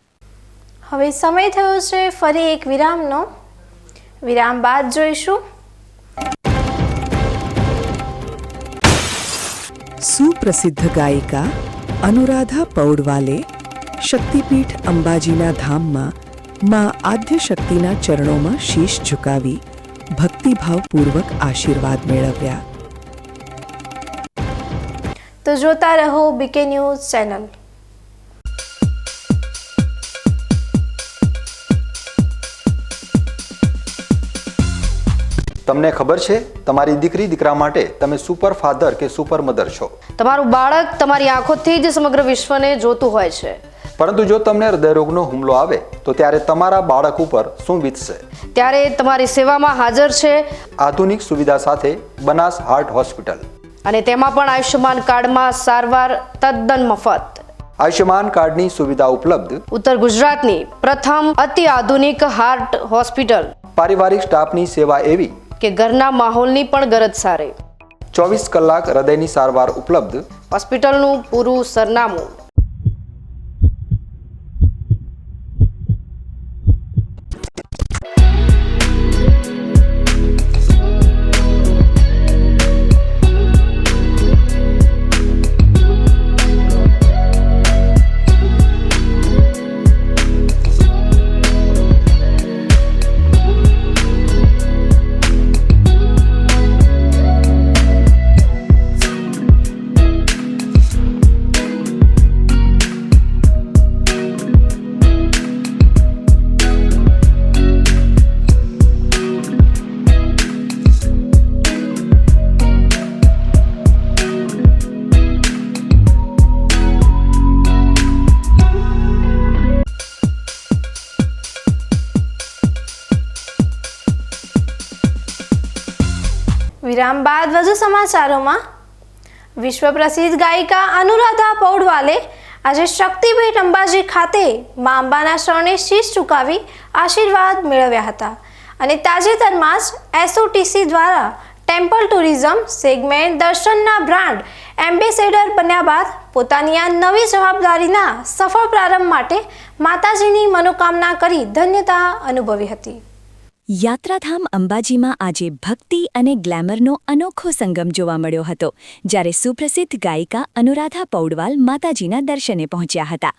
હવે સમય થયો છે ફરી એક વિરામનો. વિરામ બાદ જોઈશું સુપ્રસિદ્ધ ગાયિકા અનુરાધા પૌડવાલે શક્તિપીઠ અંબાજીના ધામમાં માં આદ્યશક્તિના ચરણોમાં શીશ ઝુકાવી ભક્તિભાવપૂર્વક આશીર્વાદ મેળવ્યા. તો જોતા રહો બીકે ન્યૂઝ ચેનલ. તમને ખબર છે તમારી દીકરી દીકરા માટે તમે સુપર ફાધર કે સુપર મધર છો. તમારું બાળક તમારી આંખોથી જ સમગ્ર વિશ્વને જોતું હોય છે. પરંતુ જો તમને હૃદયરોગનો હુમલો આવે તો ત્યારે તમારા બાળક ઉપર શું વીતશે? ત્યારે તમારી સેવામાં હાજર છે આધુનિક સુવિધા સાથે બનાસ હાર્ટ હોસ્પિટલ, અને તેમાં પણ આયુષ્યમાન કાર્ડમાં સારવાર તદ્દન મફત. આયુષ્યમાન કાર્ડની સુવિધા ઉપલબ્ધ ઉત્તર ગુજરાતની પ્રથમ અતિ આધુનિક હાર્ટ હોસ્પિટલ. પારિવારિક સ્ટાફની સેવા એવી કે ઘરના માહોલની પણ ગરજ સારી. 24 કલાક હૃદયની સારવાર ઉપલબ્ધ. હોસ્પિટલનું પૂરું સરનામું વિરામ બાદ વધુ સમાચારોમાં વિશ્વ પ્રસિદ્ધ ગાયિકા અનુરાધા પૌડવાલે આજે શક્તિપીઠ અંબાજી ખાતે મા અંબાના શરણે શીશ ઝુકાવી આશીર્વાદ મેળવ્યા હતા અને તાજેતરમાં જ એસઓટીસી દ્વારા ટેમ્પલ ટુરિઝમ સેગમેન્ટ દર્શનના બ્રાન્ડ એમ્બેસેડર બન્યા બાદ પોતાની આ નવી જવાબદારીના સફળ પ્રારંભ માટે માતાજીની મનોકામના કરી ધન્યતા અનુભવી હતી. યાત્રાધામ અંબાજીમાં આજે ભક્તિ અને ગ્લેમરનો અનોખો સંગમ જોવા મળ્યો હતો જ્યારે સુપ્રસિદ્ધ ગાયિકા અનુરાધા પૌડવાલ માતાજીના દર્શને પહોંચ્યા હતા.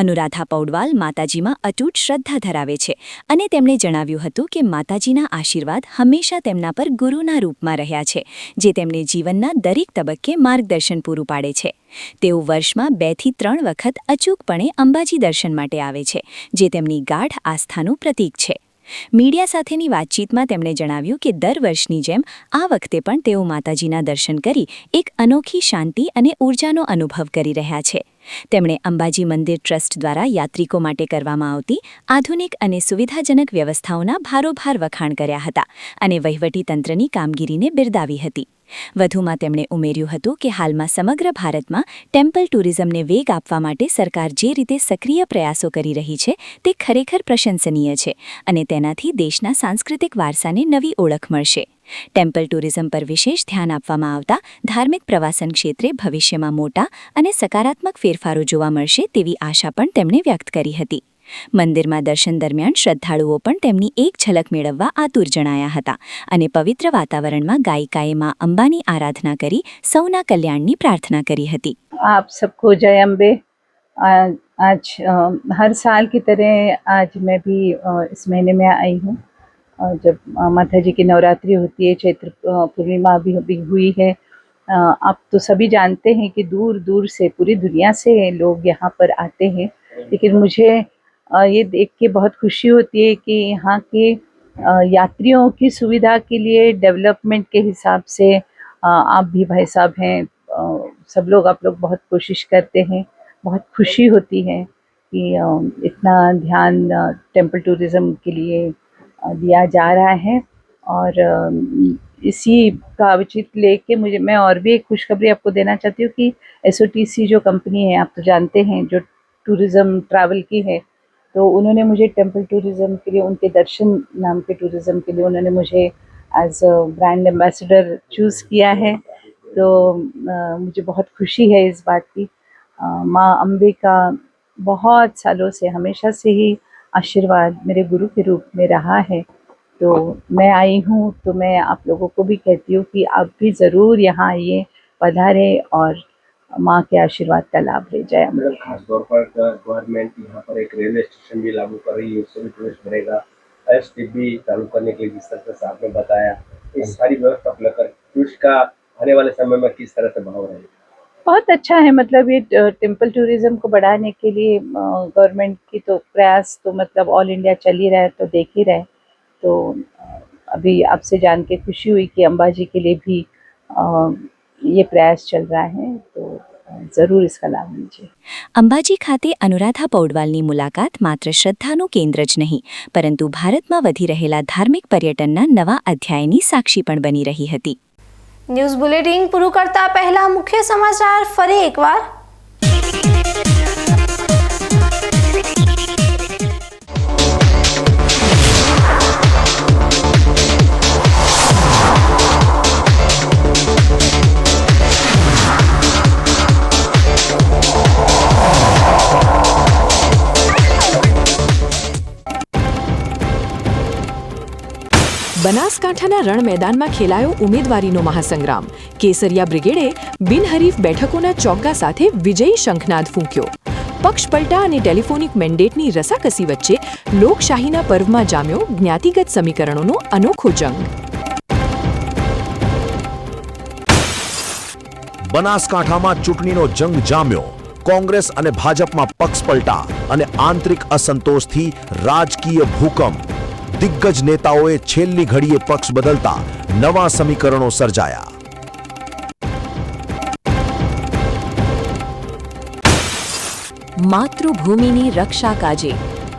અનુરાધા પૌડવાલ માતાજીમાં અતૂટ શ્રદ્ધા ધરાવે છે અને તેમણે જણાવ્યું હતું કે માતાજીના આશીર્વાદ હંમેશા તેમના પર ગુરુના રૂપમાં રહ્યા છે, જે તેમને જીવનના દરેક તબક્કે માર્ગદર્શન પૂરું પાડે છે. તેઓ વર્ષમાં 2 થી 3 વખત અચૂકપણે અંબાજી દર્શન માટે આવે છે, જે તેમની ગાઢ આસ્થાનું પ્રતીક છે. મીડિયા સાથેની વાતચીતમાં તેમણે જણાવ્યું કે દર વર્ષની જેમ આ વખતે પણ તેઓ માતાજીના દર્શન કરી એક અનોખી શાંતિ અને ઊર્જાનો અનુભવ કરી રહ્યા છે. તેમણે અંબાજી મંદિર ટ્રસ્ટ દ્વારા યાત્રિકો માટે કરવામાં આવતી આધુનિક અને સુવિધાજનક વ્યવસ્થાઓના ભારોભાર વખાણ કર્યા હતા અને વહીવટીતંત્રની કામગીરીને બિરદાવી હતી. વધુમાં તેમણે ઉમેર્યું હતું કે હાલમાં સમગ્ર ભારતમાં ટેમ્પલ ટુરિઝમને વેગ આપવા માટે સરકાર જે રીતે સક્રિય પ્રયાસો કરી રહી છે તે ખરેખર પ્રશંસનીય છે અને તેનાથી દેશના સાંસ્કૃતિક વારસાને નવી ઓળખ મળશે. ટેમ્પલ ટુરિઝમ પર વિશેષ ધ્યાન આપવામાં આવતા ધાર્મિક પ્રવાસન ક્ષેત્રે ભવિષ્યમાં મોટા અને સકારાત્મક ફેરફારો જોવા મળશે તેવી આશા પણ તેમણે વ્યક્ત કરી હતી. મંદિરમાં દર્શન દરમિયાન શ્રદ્ધાળુઓ પણ તેમની એક ઝલક મેળવવા આતુર જણાયા હતા અને પવિત્ર વાતાવરણમાં ગાયિકાએ માં અંબાની આરાધના કરી સૌના કલ્યાણની પ્રાર્થના કરી હતી. आप सबको जय अम्बे. आज हर साल की तरह आज मैं भी इस महीने में आई हूँ. जब माता जी की नवरात्रि होती है, चैत्र पूर्णिमा भी हुई है. आप तो सभी जानते हैं कि दूर दूर से पूरी दुनिया से लोग यहाँ पर आते हैं, लेकिन मुझे ये देख के बहुत खुशी होती है कि यहाँ के यात्रियों की सुविधा के लिए डेवलपमेंट के हिसाब से आप भी भाई साहब हैं, सब लोग आप लोग बहुत कोशिश करते हैं. बहुत खुशी होती है कि इतना ध्यान टेम्पल टूरिज़्म के लिए दिया जा रहा है और इसी का औचित्य लेके मैं और भी एक खुशखबरी आपको देना चाहती हूँ कि एसओटीसी जो कंपनी है, आप तो जानते हैं, जो टूरिज़्म ट्रैवल की है, तो उन्होंने मुझे टेम्पल टूरिज़्म के लिए, उनके दर्शन नाम के टूरिज़्म के लिए उन्होंने मुझे as a brand ambassador choose किया है. तो मुझे बहुत खुशी है इस बात की. माँ अम्बे का बहुत सालों से हमेशा से ही आशीर्वाद मेरे गुरु के रूप में रहा है. तो मैं आई हूँ तो मैं आप लोगों को भी कहती हूँ कि आप भी ज़रूर यहाँ आइए, पधारें और माँ के आशीर्वाद का लाभ ले जाए. हम लोग खास तौर पर गवर्नमेंट यहाँ पर एक रेलवे स्टेशन भी लागू कर रही है, उससे भी टूरिस्ट बढ़ेगा. एयरस्ट्रिप भी चालू करने के लिए जिस तरह से आपने बताया, इस सारी व्यवस्था को लेकर टूरिस्ट का आने वाले समय में किस तरह से भाव रहेगा? बहुत अच्छा है. मतलब ये टेम्पल टूरिज़्म को बढ़ाने के लिए गवर्नमेंट की तो प्रयास तो मतलब ऑल इंडिया चल ही रहा है, तो देख ही रहे. तो अभी आपसे जान के खुशी हुई कि अंबाजी के लिए भी ये प्रयास चल रहा है, तो જરૂર इसका લાભ लीजिए. અંબાજી ખાતે અનુરાધા પૌડવાલની મુલાકાત માત્ર શ્રદ્ધાનું કેન્દ્ર જ નહીં, પરંતુ ભારતમાં વધી રહેલા ધાર્મિક પર્યટનના નવા અધ્યાયની સાક્ષી પણ બની રહી હતી. ન્યૂઝ બુલેટિન પૂરું કરતા પહેલા મુખ્ય સમાચાર ફરી એકવાર. બનાસકાંઠાના રણ મેદાનમાં ખેલાયો ઉમેદવારીનો મહાસંગ્રામ. કેસરિયા બ્રિગેડે બિનહરીફ બેઠકોના ચોગ્ગા સાથે વિજયી શંખનાદ ફૂંક્યો. પક્ષ પલટા અને ટેલિફોનિક મેન્ડેટની રસાકસી વચ્ચે લોકશાહીના પર્વમાં જામ્યો જ્ઞાતિગત સમીકરણોનો અનોખો જંગ. બનાસકાંઠામાં ચૂંટણીનો જંગ જામ્યો. કોંગ્રેસ અને ભાજપમાં પક્ષ પલટા અને આંતરિક અસંતોષથી રાજકીય ભૂકંપ. દિગ્ગજ નેતાઓએ છેલ્લી ઘડીએ પક્ષ બદલતા નવા સમીકરણો સર્જાયા. માતૃભૂમિની રક્ષા કાજે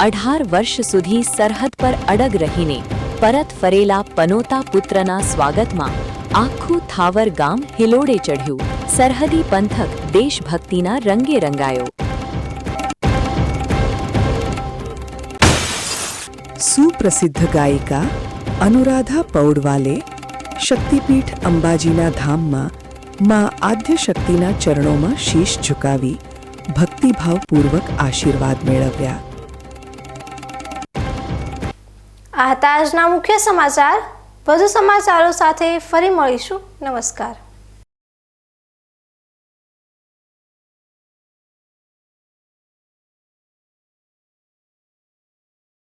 18 વર્ષ સુધી સરહદ પર અડગ રહીને પરત ફરેલા પનોતા પુત્રના સ્વાગતમાં આખું થાવર ગામ હિલોડે ચઢ્યું. સરહદી પંથક દેશભક્તિના રંગે રંગાયો. સુપ્રસિદ્ધ ગાયિકા અનુરાધા પૌડવાલે શક્તિપીઠ અંબાજીના ધામમાં માં આદ્યશક્તિના ચરણોમાં શીશ ઝુકાવી ભક્તિભાવપૂર્વક આશીર્વાદ મેળવ્યા. આ હતા આજના મુખ્ય સમાચાર. વધુ સમાચારો સાથે ફરી મળીશું. નમસ્કાર.